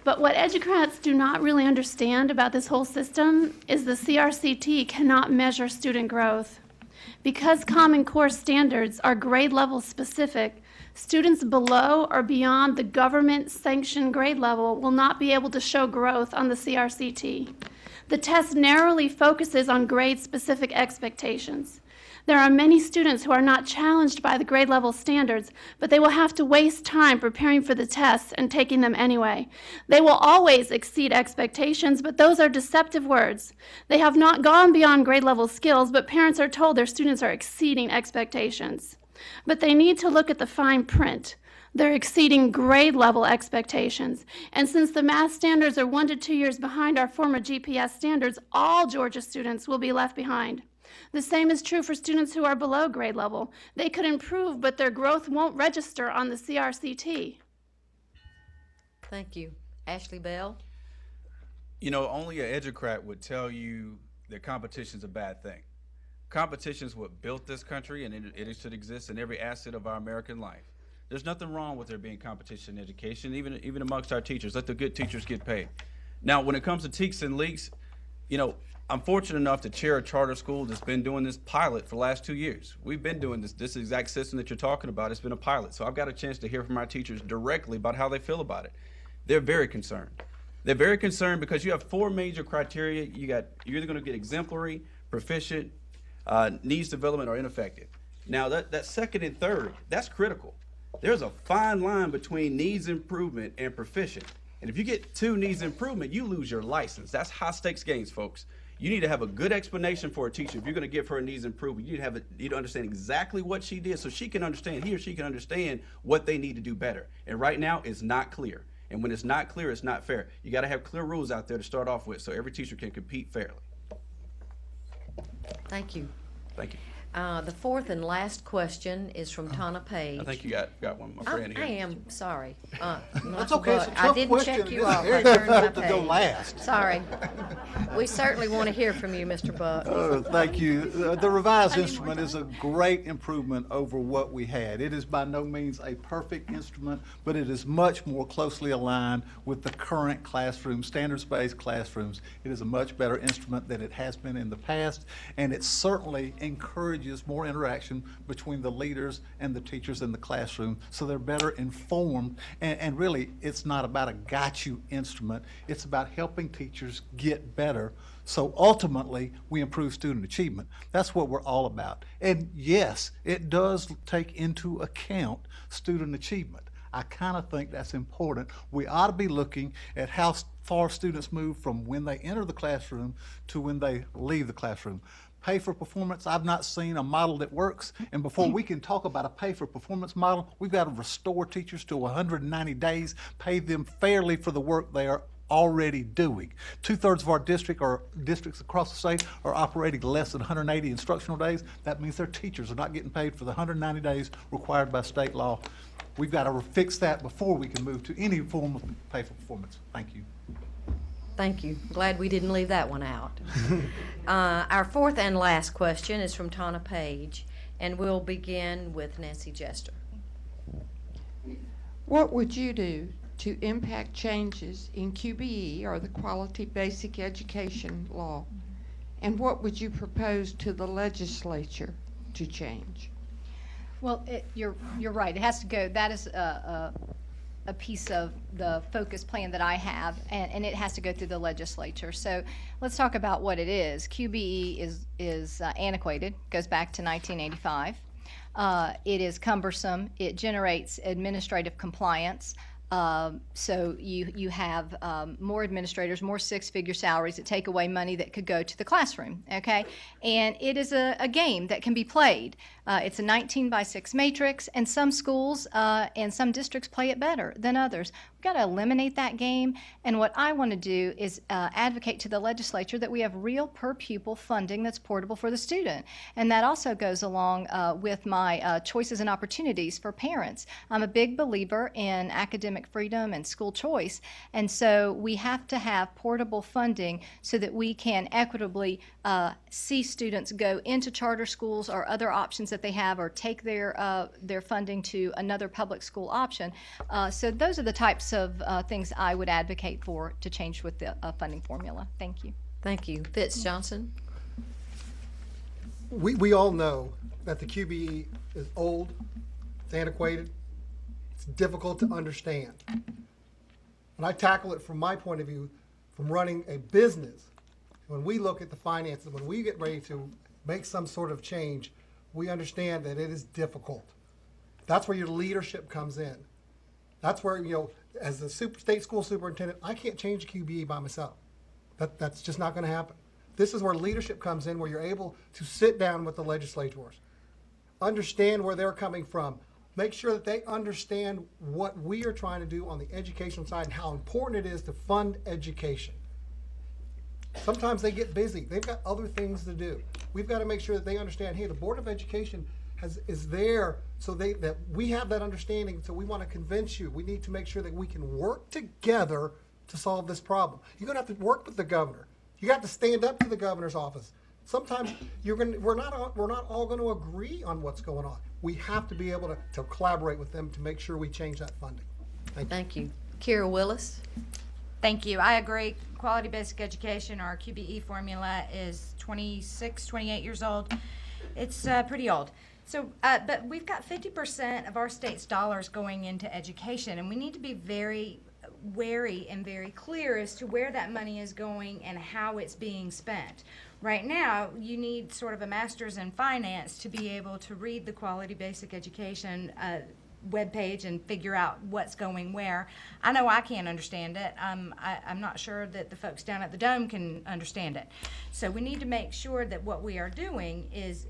But what educrats do not really understand about this whole system is the CRCT cannot measure student growth. Because Common Core standards are grade level specific, students below or beyond the government-sanctioned grade level will not be able to show growth on the CRCT. The test narrowly focuses on grade-specific expectations. There are many students who are not challenged by the grade level standards, but they will have to waste time preparing for the tests and taking them anyway. They will always exceed expectations, but those are deceptive words. They have not gone beyond grade level skills, but parents are told their students are exceeding expectations. But they need to look at the fine print. They're exceeding grade level expectations. And since the math standards are 1 to 2 years behind our former GPS standards, all Georgia students will be left behind. The same is true for students who are below grade level. They could improve, but their growth won't register on the CRCT. Thank you. Ashley Bell? You know, only an educrat would tell you that competition is a bad thing. Competition is what built this country, and it should exist in every asset of our American life. There's nothing wrong with there being competition in education, even amongst our teachers. Let the good teachers get paid. Now, when it comes to TEKS and leaks, you know, I'm fortunate enough to chair a charter school that's been doing this pilot for the last 2 years. We've been doing this exact system that you're talking about. It's been a pilot. So I've got a chance to hear from our teachers directly about how they feel about it. They're very concerned. They're very concerned because you have 4 major criteria. You're either going to get exemplary, proficient, needs development, or ineffective. Now that second and third, that's critical. There's a fine line between needs improvement and proficient. And if you get 2 needs improvement, you lose your license. That's high stakes games, folks. You need to have a good explanation for a teacher. If you're going to give her a needs improvement, you need to understand exactly what she did so he or she can understand what they need to do better. And right now, it's not clear. And when it's not clear, it's not fair. You got to have clear rules out there to start off with so every teacher can compete fairly. Thank you. Thank you. The fourth and last question is from Tana Page. I think you got one, my friend here. I am sorry. That's okay. It's a I tough didn't question. check you It's off. very I turned my difficult to go page. last. Sorry. We certainly want to hear from you, Mr. Buck. Thank you. The revised instrument is a great improvement over what we had. It is by no means a perfect instrument, but it is much more closely aligned with the current classroom, standards-based classrooms. It is a much better instrument than it has been in the past, and it certainly encourages more interaction between the leaders and the teachers in the classroom, so they're better informed. And really, it's not about a got you instrument. It's about helping teachers get better, so ultimately we improve student achievement. That's what we're all about. And yes, it does take into account student achievement. I kind of think that's important. We ought to be looking at how far students move from when they enter the classroom to when they leave the classroom. Pay for performance, I've not seen a model that works. And before we can talk about a pay for performance model, we've got to restore teachers to 190 days, pay them fairly for the work they are already doing. 2/3 of our districts across the state are operating less than 180 instructional days. That means their teachers are not getting paid for the 190 days required by state law. We've got to fix that before we can move to any form of pay for performance. Thank you. Thank you. Glad we didn't leave that one out. Our fourth and last question is from Tana Page, and we'll begin with Nancy Jester. What would you do to impact changes in QBE, or the Quality Basic Education Law? And what would you propose to the legislature to change? Well, you're right. It has to go. That is a piece of the focus plan that I have, and it has to go through the legislature. So let's talk about what it is. QBE is antiquated, goes back to 1985. It is cumbersome. It generates administrative compliance. So you have more administrators, more 6-figure salaries that take away money that could go to the classroom, okay? And it is a game that can be played. It's a 19-by-6 matrix, and some schools and some districts play it better than others. We've got to eliminate that game, and what I want to do is advocate to the legislature that we have real per-pupil funding that's portable for the student. And that also goes along with my choices and opportunities for parents. I'm a big believer in academic freedom and school choice, and so we have to have portable funding so that we can equitably see students go into charter schools or other options that they have or take their funding to another public school option. So those are the types of things I would advocate for to change with the funding formula. Thank you. Thank you. Fitz Johnson? We all know that the QBE is old, it's antiquated, it's difficult to understand. And I tackle it from my point of view, from running a business. When we look at the finances, when we get ready to make some sort of change, we understand that it is difficult. That's where your leadership comes in. That's where, as the state school superintendent, I can't change QBE by myself. That's just not going to happen. This is where leadership comes in, where you're able to sit down with the legislators, understand where they're coming from, make sure that they understand what we are trying to do on the educational side and how important it is to fund education. Sometimes they get busy. They've got other things to do. We've got to make sure that they understand, hey, the Board of Education is there so that we have that understanding, so we want to convince you. We need to make sure that we can work together to solve this problem. You're going to have to work with the governor. You have to stand up to the governor's office. Sometimes we're not all going to agree on what's going on. We have to be able to collaborate with them to make sure we change that funding. Thank you. Kira Willis? Thank you. I agree. Quality Basic Education, our QBE formula, is 26, 28 years old. It's pretty old. So, but we've got 50% of our state's dollars going into education, and we need to be very wary and very clear as to where that money is going and how it's being spent. Right now, you need sort of a master's in finance to be able to read the Quality Basic Education webpage and figure out what's going where. I know I can't understand it. I'm not sure that the folks down at the Dome can understand it. So we need to make sure that what we are doing is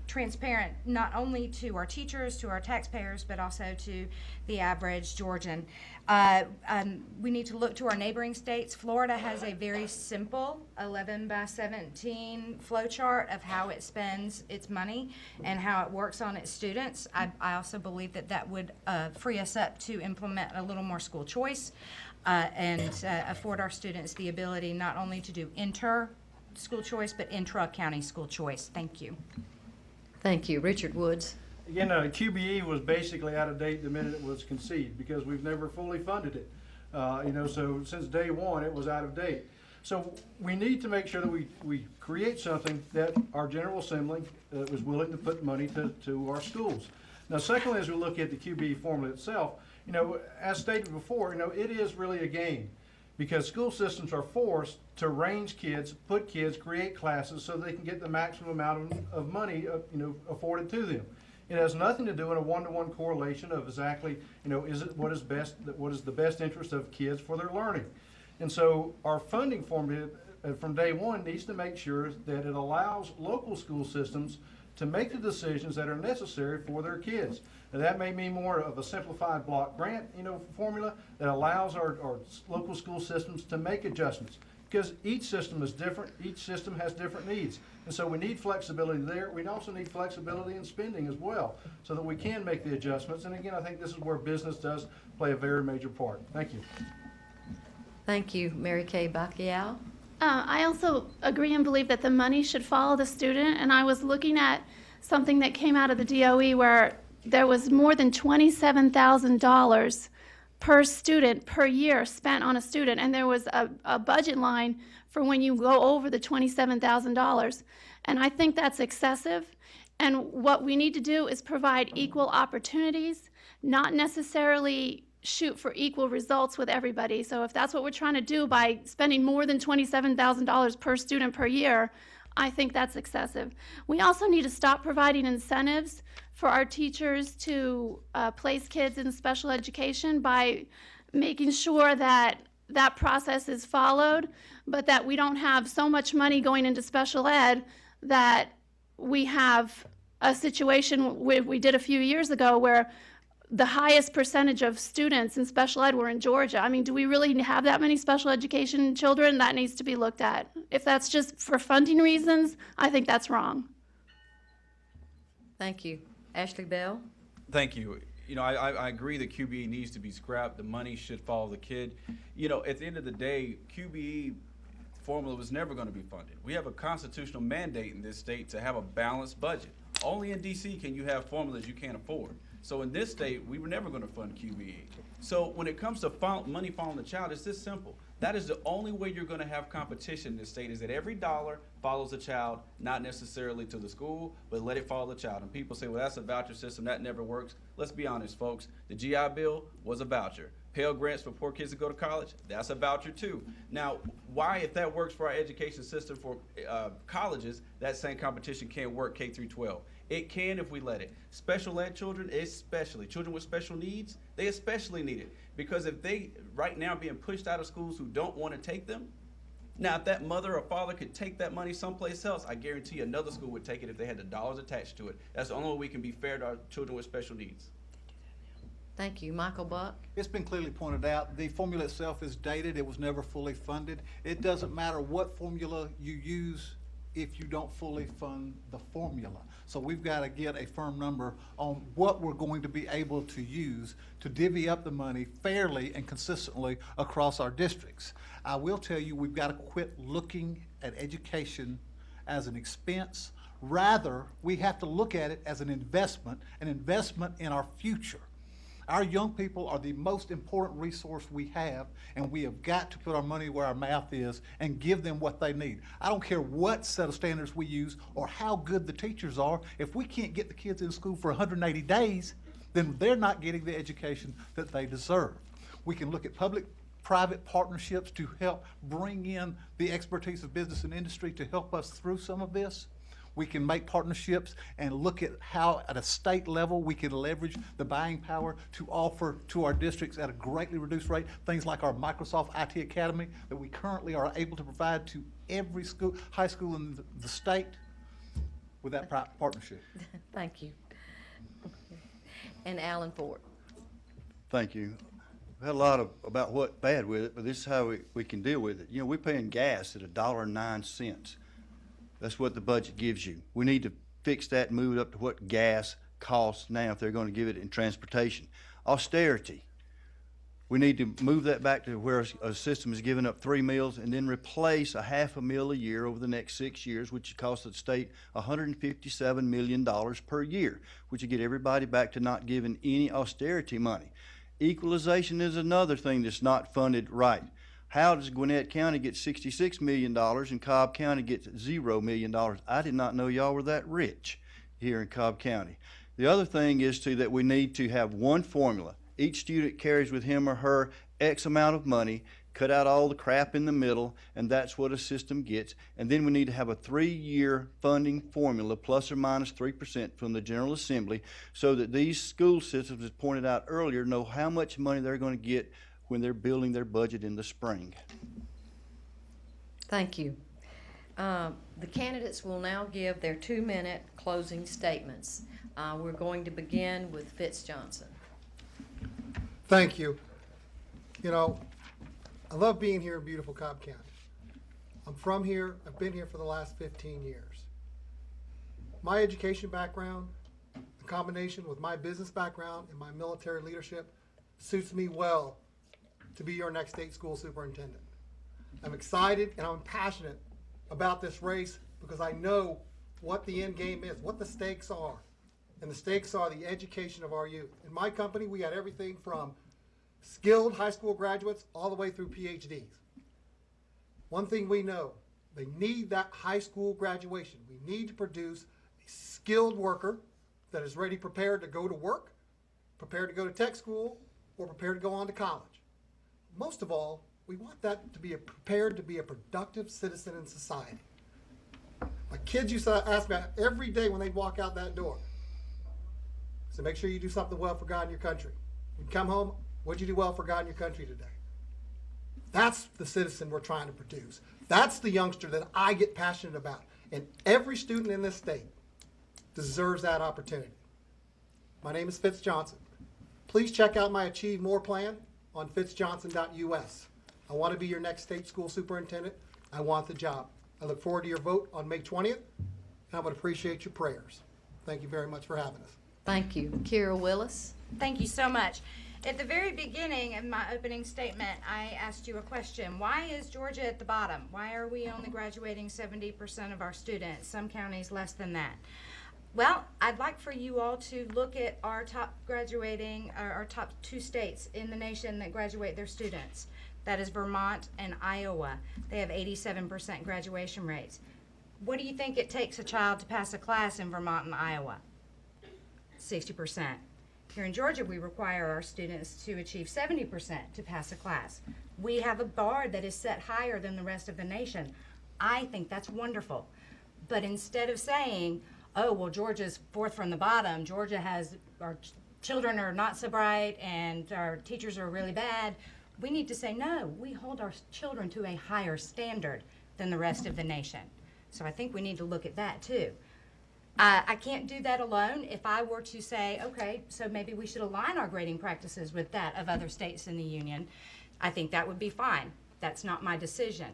transparent not only to our teachers, to our taxpayers, but also to the average Georgian. We need to look to our neighboring states. Florida has a very simple 11x17 flow chart of how it spends its money and how it works on its students. I also believe that would free us up to implement a little more school choice and afford our students the ability not only to do inter-school choice, but intra-county school choice. Thank you. Thank you. Richard Woods? QBE was basically out of date the minute it was conceived because we've never fully funded it. So since day one, it was out of date. So we need to make sure that we create something that our General Assembly was willing to put money to our schools. Now, secondly, as we look at the QBE formula itself, as stated before, it is really a game because school systems are forced to range kids, put kids, create classes so they can get the maximum amount of money, afforded to them. It has nothing to do in a one-to-one correlation of exactly, is it what is the best interest of kids for their learning. And so our funding formula from day one needs to make sure that it allows local school systems to make the decisions that are necessary for their kids. Now, that may mean more of a simplified block grant, formula that allows our local school systems to make adjustments. Because each system is different, each system has different needs. And so we need flexibility there. We also need flexibility in spending as well so that we can make the adjustments. And again, I think this is where business does play a very major part. Thank you. Thank you. Mary Kay Bacchial? I also agree and believe that the money should follow the student. And I was looking at something that came out of the DOE where there was more than $27,000 per student per year spent on a student, and there was a budget line for when you go over the $27,000. And I think that's excessive. And what we need to do is provide equal opportunities, not necessarily shoot for equal results with everybody. So if that's what we're trying to do by spending more than $27,000 per student per year, I think that's excessive. We also need to stop providing incentives for our teachers to place kids in special education by making sure that that process is followed, but that we don't have so much money going into special ed that we have a situation we did a few years ago where the highest percentage of students in special ed were in Georgia. I mean, do we really have that many special education children? That needs to be looked at. If that's just for funding reasons, I think that's wrong. Thank you. Ashley Bell? Thank you. I agree that QBE needs to be scrapped. The money should follow the kid. At the end of the day, QBE formula was never going to be funded. We have a constitutional mandate in this state to have a balanced budget. Only in DC can you have formulas you can't afford. So in this state, we were never going to fund QBE. So when it comes to money following the child, it's this simple. That is the only way you're going to have competition in this state, is that every dollar follows the child, not necessarily to the school, but let it follow the child. And people say, well, that's a voucher system. That never works. Let's be honest, folks. The GI Bill was a voucher. Pell Grants for poor kids to go to college, that's a voucher too. Now, why, if that works for our education system for colleges, that same competition can't work K through 12? It can if we let it. Special ed children, especially, children with special needs, they especially need it. Because if they, right now, being pushed out of schools who don't want to take them, now if that mother or father could take that money someplace else, I guarantee another school would take it if they had the dollars attached to it. That's the only way we can be fair to our children with special needs. Thank you. Michael Buck? It's been clearly pointed out, the formula itself is dated. It was never fully funded. It doesn't matter what formula you use if you don't fully fund the formula. So we've got to get a firm number on what we're going to be able to use to divvy up the money fairly and consistently across our districts. I will tell you, we've got to quit looking at education as an expense. Rather, we have to look at it as an investment in our future. Our young people are the most important resource we have, and we have got to put our money where our mouth is and give them what they need. I don't care what set of standards we use or how good the teachers are. If we can't get the kids in school for 180 days, then they're not getting the education that they deserve. We can look at public-private partnerships to help bring in the expertise of business and industry to help us through some of this. We can make partnerships and look at how at a state level we can leverage the buying power to offer to our districts at a greatly reduced rate things like our Microsoft IT Academy that we currently are able to provide to every school, high school in the state with that partnership. Thank you. And Alan Ford? Thank you. We've had a lot about what's bad with it, but this is how we can deal with it. You know, we're paying gas at $1.09. That's what the budget gives you. We need to fix that and move it up to what gas costs now if they're going to give it in transportation. Austerity. We need to move that back to where a system is giving up 3 meals and then replace a half a meal a year over the next 6 years, which costs the state $157 million per year, which would get everybody back to not giving any austerity money. Equalization is another thing that's not funded right. How does Gwinnett County get $66 million and Cobb County gets $0 million? I did not know y'all were that rich here in Cobb County. The other thing is that we need to have one formula. Each student carries with him or her X amount of money, cut out all the crap in the middle, and that's what a system gets. And then we need to have a 3-year funding formula, plus or minus 3% from the General Assembly, so that these school systems, as pointed out earlier, know how much money they're going to get when they're building their budget in the spring. Thank you. The candidates will now give their 2-minute closing statements. We're going to begin with Fitz Johnson. Thank you. You know, I love being here in beautiful Cobb County. I'm from here. I've been here for the last 15 years. My education background, the combination with my business background and my military leadership, suits me well to be your next state school superintendent. I'm excited and I'm passionate about this race because I know what the end game is, what the stakes are. And the stakes are the education of our youth. In my company, we got everything from skilled high school graduates all the way through PhDs. One thing we know, they need that high school graduation. We need to produce a skilled worker that is ready, prepared to go to work, prepared to go to tech school, or prepared to go on to college. Most of all, we want that to be prepared to be a productive citizen in society. My kids used to ask me every day when they'd walk out that door. So make sure you do something well for God and your country. When you come home, what'd you do well for God and your country today? That's the citizen we're trying to produce. That's the youngster that I get passionate about. And every student in this state deserves that opportunity. My name is Fitz Johnson. Please check out my Achieve More plan on fitzjohnson.us. I want to be your next state school superintendent. I want the job. I look forward to your vote on May 20th, and I would appreciate your prayers. Thank you very much for having us. Thank you. Kira Willis. Thank you so much. At the very beginning of my opening statement, I asked you a question. Why is Georgia at the bottom? Why are we only graduating 70% of our students? Some counties less than that. Well, I'd like for you all to look at our top graduating, our top 2 states in the nation that graduate their students. That is Vermont and Iowa. They have 87% graduation rates. What do you think it takes a child to pass a class in Vermont and Iowa? 60%. Here in Georgia, we require our students to achieve 70% to pass a class. We have a bar that is set higher than the rest of the nation. I think that's wonderful. But instead of saying, oh, well, Georgia's 4th from the bottom, Georgia has, our children are not so bright and our teachers are really bad, we need to say, no, we hold our children to a higher standard than the rest of the nation. So I think we need to look at that too. I can't do that alone. If I were to say, okay, so maybe we should align our grading practices with that of other states in the union, I think that would be fine. That's not my decision.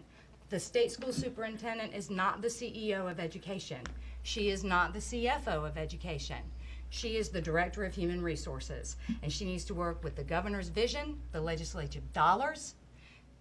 The state school superintendent is not the CEO of education. She is not the CFO of education. She is the director of human resources, and she needs to work with the governor's vision, the legislative dollars,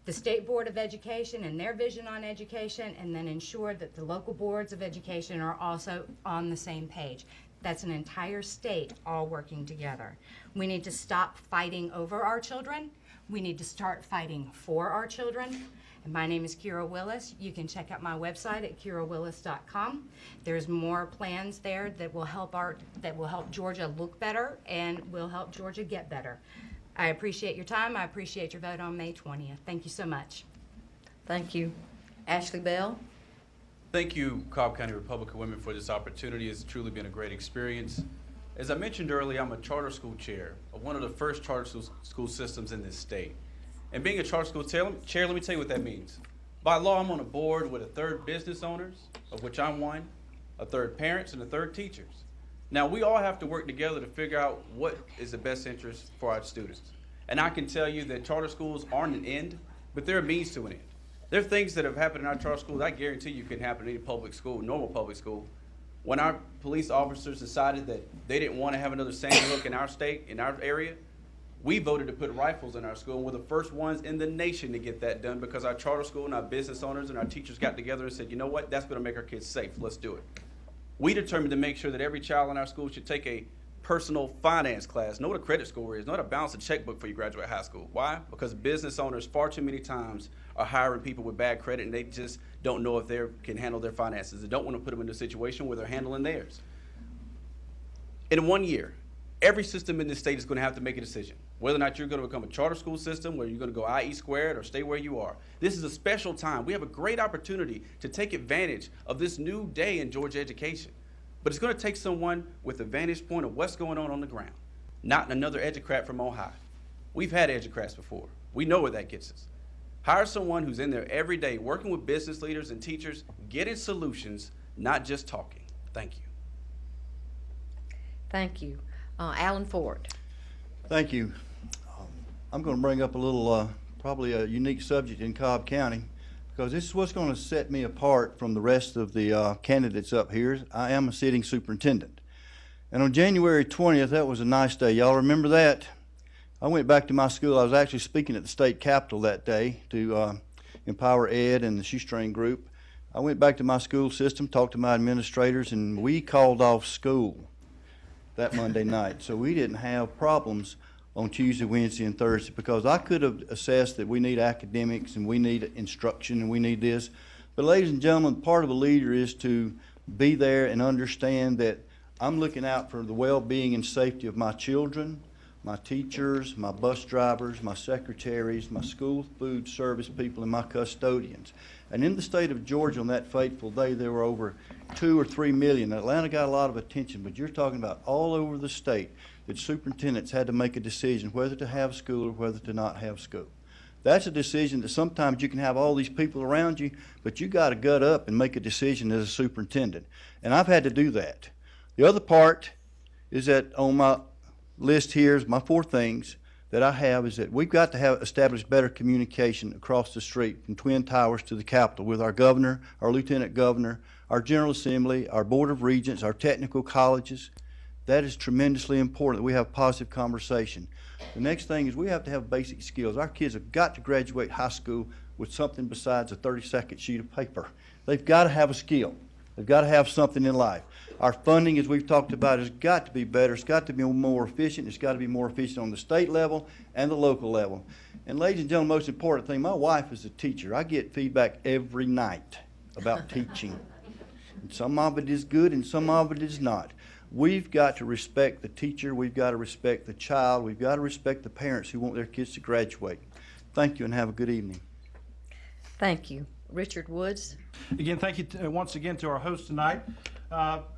the State Board of Education and their vision on education, and then ensure that the local boards of education are also on the same page. That's an entire state all working together. We need to stop fighting over our children. We need to start fighting for our children. And my name is Kira Willis. You can check out my website at kirawillis.com. There's more plans there that will help Georgia look better and will help Georgia get better. I appreciate your time. I appreciate your vote on May 20th. Thank you so much. Thank you. Ashley Bell? Thank you, Cobb County Republican Women, for this opportunity. It's truly been a great experience. As I mentioned earlier, I'm a charter school chair of one of the first charter school systems in this state. And being a charter school chair, let me tell you what that means. By law, I'm on a board with 1/3 business owners, of which I'm one, 1/3 parents, and 1/3 teachers. Now, we all have to work together to figure out what is the best interest for our students. And I can tell you that charter schools aren't an end, but they're a means to an end. There are things that have happened in our charter schools I guarantee you can happen in any public school, normal public school. When our police officers decided that they didn't want to have another Sandy Hook in our state, in our area, we voted to put rifles in our school, and we're the first ones in the nation to get that done because our charter school and our business owners and our teachers got together and said, you know what, that's going to make our kids safe. Let's do it. We determined to make sure that every child in our school should take a personal finance class. Know what a credit score is. Know how to balance a checkbook before you graduate high school. Why? Because business owners far too many times are hiring people with bad credit and they just don't know if they can handle their finances. They don't want to put them in a situation where they're handling theirs. In 1 year, every system in this state is going to have to make a decision. Whether or not you're going to become a charter school system, whether you're going to go IE squared or stay where you are. This is a special time. We have a great opportunity to take advantage of this new day in Georgia education. But it's going to take someone with a vantage point of what's going on the ground, not another educrat from on high. We've had educrats before. We know where that gets us. Hire someone who's in there every day working with business leaders and teachers, getting solutions, not just talking. Thank you. Thank you. Alan Ford. Thank you. I'm going to bring up a little, probably a unique subject in Cobb County, because this is what's going to set me apart from the rest of the candidates up here. I am a sitting superintendent. And on January 20th, that was a nice day. Y'all remember that? I went back to my school. I was actually speaking at the state capitol that day to empower Ed and the shoestring group. I went back to my school system, talked to my administrators, and we called off school that Monday night. So we didn't have problems on Tuesday, Wednesday, and Thursday, because I could have assessed that we need academics and we need instruction and we need this. But ladies and gentlemen, part of a leader is to be there and understand that I'm looking out for the well-being and safety of my children, my teachers, my bus drivers, my secretaries, my school food service people, and my custodians. And in the state of Georgia on that fateful day, there were over 2 or 3 million. Atlanta got a lot of attention, but you're talking about all over the state that superintendents had to make a decision whether to have school or whether to not have school. That's a decision that sometimes you can have all these people around you, but you got to gut up and make a decision as a superintendent. And I've had to do that. The other part is that on my list here is my 4 things that I have is that we've got to have established better communication across the street from Twin Towers to the Capitol with our governor, our lieutenant governor, our General Assembly, our Board of Regents, our technical colleges. That is tremendously important that we have positive conversation. The next thing is we have to have basic skills. Our kids have got to graduate high school with something besides a 30-second sheet of paper. They've got to have a skill. They've got to have something in life. Our funding, as we've talked about, has got to be better. It's got to be more efficient. It's got to be more efficient on the state level and the local level. And ladies and gentlemen, most important thing, my wife is a teacher. I get feedback every night about teaching. And some of it is good and some of it is not. We've got to respect the teacher. We've got to respect the child. We've got to respect the parents who want their kids to graduate. Thank you and have a good evening. Thank you. Richard Woods. Again, thank you once again to our host tonight.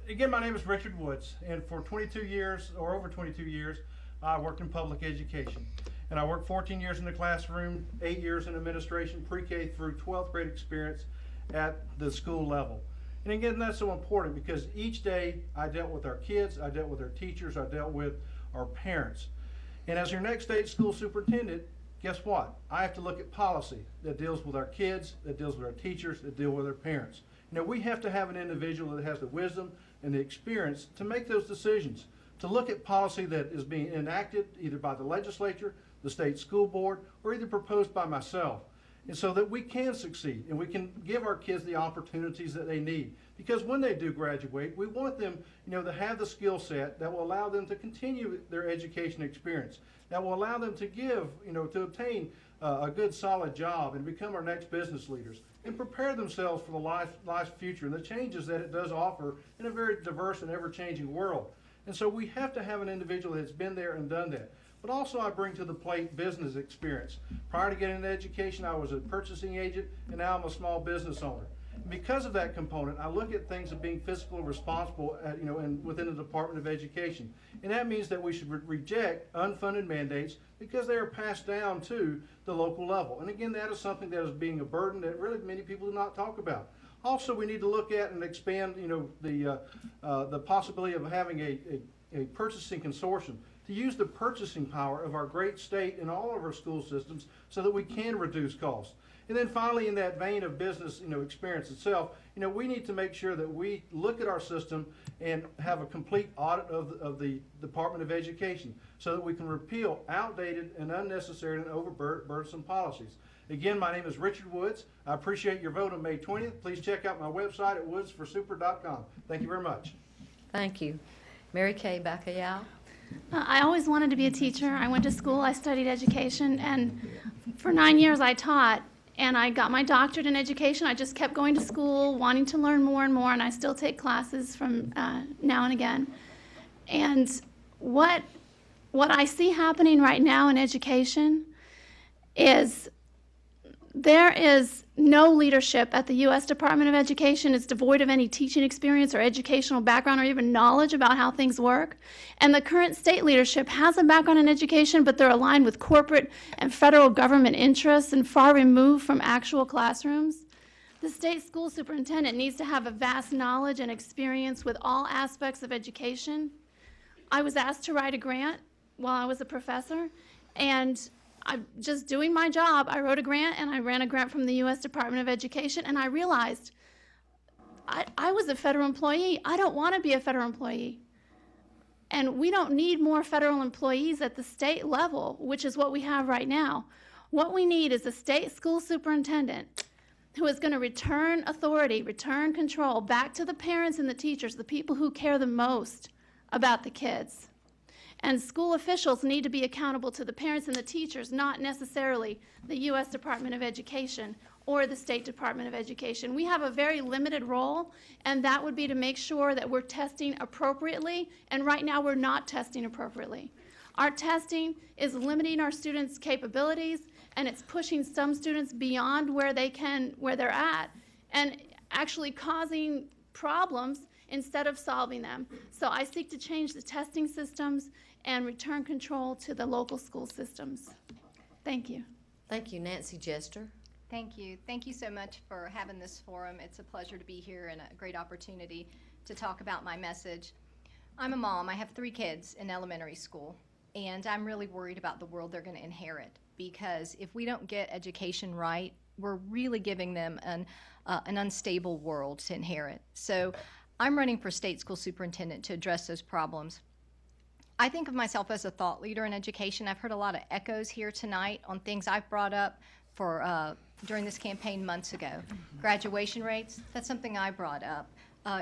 Again, my name is Richard Woods, and for 22 years, or over 22 years, I worked in public education. And I worked 14 years in the classroom, 8 years in administration, pre-K through 12th grade experience at the school level. And again, that's so important because each day I dealt with our kids, I dealt with our teachers, I dealt with our parents. And as your next state school superintendent, guess what? I have to look at policy that deals with our kids, that deals with our teachers, that deal with our parents. You know, we have to have an individual that has the wisdom and the experience to make those decisions, to look at policy that is being enacted either by the legislature, the state school board, or either proposed by myself. And so that we can succeed and we can give our kids the opportunities that they need. Because when they do graduate, we want them, to have the skill set that will allow them to continue their education experience, that will allow them to give, to obtain a good solid job and become our next business leaders and prepare themselves for the life's future and the changes that it does offer in a very diverse and ever-changing world. And so we have to have an individual that's been there and done that. But also I bring to the plate business experience. Prior to getting into education, I was a purchasing agent, and now I'm a small business owner. And because of that component, I look at things of being fiscally responsible and within the Department of Education. And that means that we should reject unfunded mandates because they are passed down to the local level. And again, that is something that is being a burden that really many people do not talk about. Also, we need to look at and expand, the possibility of having a purchasing consortium to use the purchasing power of our great state and all of our school systems so that we can reduce costs. And then finally, in that vein of business, experience itself, we need to make sure that we look at our system and have a complete audit of the Department of Education so that we can repeal outdated and unnecessary and overburdensome policies. Again, my name is Richard Woods. I appreciate your vote on May 20th. Please check out my website at woodsforsuper.com. Thank you very much. Thank you. Mary Kay Bacayao. I always wanted to be a teacher. I went to school, I studied education, and for 9 years I taught, and I got my doctorate in education. I just kept going to school, wanting to learn more and more, and I still take classes from now and again. And what I see happening right now in education is there is no leadership at the U.S. Department of Education. It's devoid of any teaching experience or educational background or even knowledge about how things work. And the current state leadership has a background in education, but they're aligned with corporate and federal government interests and far removed from actual classrooms. The state school superintendent needs to have a vast knowledge and experience with all aspects of education. I was asked to write a grant while I was a professor, and I'm just doing my job. I wrote a grant, and I ran a grant from the U.S. Department of Education, and I realized I was a federal employee. I don't want to be a federal employee. And we don't need more federal employees at the state level, which is what we have right now. What we need is a state school superintendent who is going to return authority, return control back to the parents and the teachers, the people who care the most about the kids. And school officials need to be accountable to the parents and the teachers, not necessarily the U.S. Department of Education or the State Department of Education. We have a very limited role, and that would be to make sure that we're testing appropriately, and right now we're not testing appropriately. Our testing is limiting our students' capabilities, and it's pushing some students beyond where they're at, and actually causing problems instead of solving them. So I seek to change the testing systems and return control to the local school systems. Thank you. Thank you. Nancy Jester. Thank you. Thank you so much for having this forum. It's a pleasure to be here and a great opportunity to talk about my message. I'm a mom. I have 3 kids in elementary school, and I'm really worried about the world they're going to inherit, because if we don't get education right, we're really giving them an unstable world to inherit. So I'm running for state school superintendent to address those problems. I think of myself as a thought leader in education. I've heard a lot of echoes here tonight on things I've brought up during this campaign months ago. Graduation rates, that's something I brought up.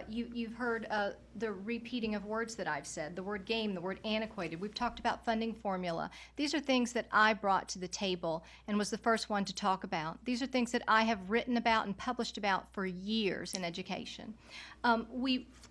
You've heard the repeating of words that I've said, the word game, the word antiquated. We've talked about funding formula. These are things that I brought to the table and was the first one to talk about. These are things that I have written about and published about for years in education.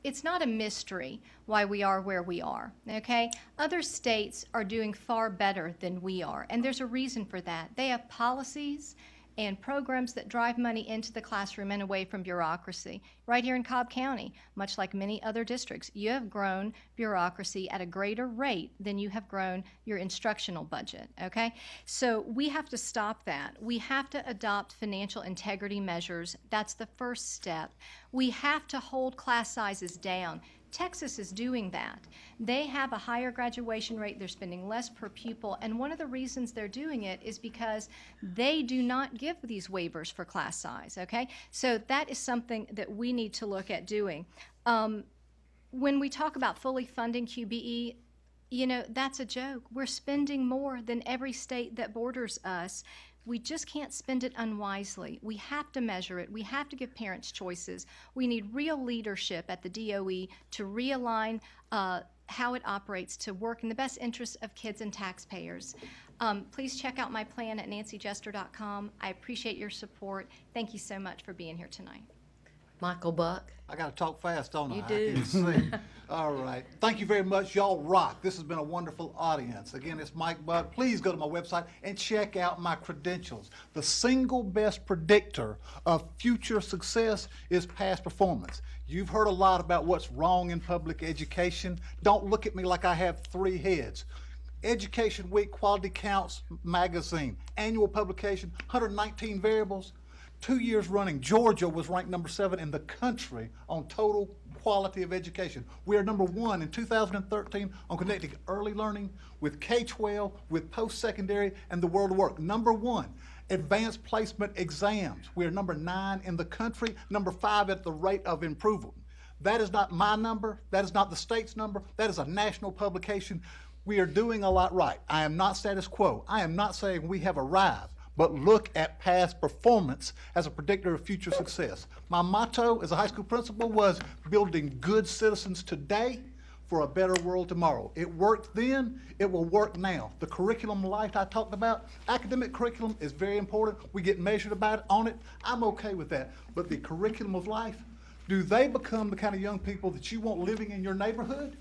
It's not a mystery why we are where we are, okay? Other states are doing far better than we are, and there's a reason for that. They have policies and programs that drive money into the classroom and away from bureaucracy. Right here in Cobb County, much like many other districts, you have grown bureaucracy at a greater rate than you have grown your instructional budget, okay? So we have to stop that. We have to adopt financial integrity measures. That's the first step. We have to hold class sizes down. Texas is doing that. They have a higher graduation rate, they're spending less per pupil, and one of the reasons they're doing it is because they do not give these waivers for class size, okay? So that is something that we need to look at doing. When we talk about fully funding QBE, you know, that's a joke. We're spending more than every state that borders us. We just can't spend it unwisely. We have to measure it. We have to give parents choices. We need real leadership at the DOE to realign how it operates to work in the best interest of kids and taxpayers. Please check out my plan at nancyjester.com. I appreciate your support. Thank you so much for being here tonight. Michael Buck. I got to talk fast, don't I? You I do. can see. All right. Thank you very much. Y'all rock. This has been a wonderful audience. Again, it's Mike Buck. Please go to my website and check out my credentials. The single best predictor of future success is past performance. You've heard a lot about what's wrong in public education. Don't look at me like I have 3 heads. Education Week Quality Counts magazine, annual publication, 119 variables. 2 years running, Georgia was ranked number 7 in the country on total quality of education. We are number 1 in 2013 on connecting early learning with K-12, with post-secondary, and the world of work. Number 1, advanced placement exams. We are number 9 in the country, number 5 at the rate of improvement. That is not my number. That is not the state's number. That is a national publication. We are doing a lot right. I am not status quo. I am not saying we have arrived. But look at past performance as a predictor of future success. My motto as a high school principal was building good citizens today for a better world tomorrow. It worked then, it will work now. The curriculum life I talked about, academic curriculum is very important. We get measured on it. I'm okay with that. But the curriculum of life, do they become the kind of young people that you want living in your neighborhood?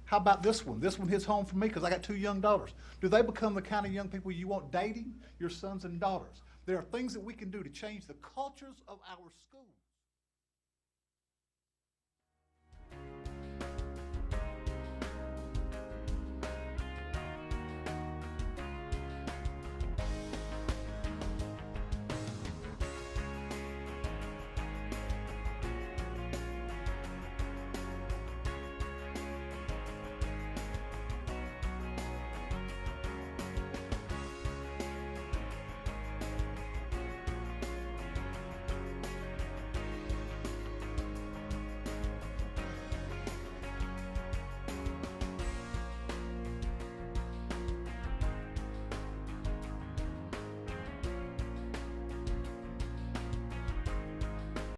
How about this one? This one hits home for me because I got 2 young daughters. Do they become the kind of young people you want dating your sons and daughters? There are things that we can do to change the cultures of our schools.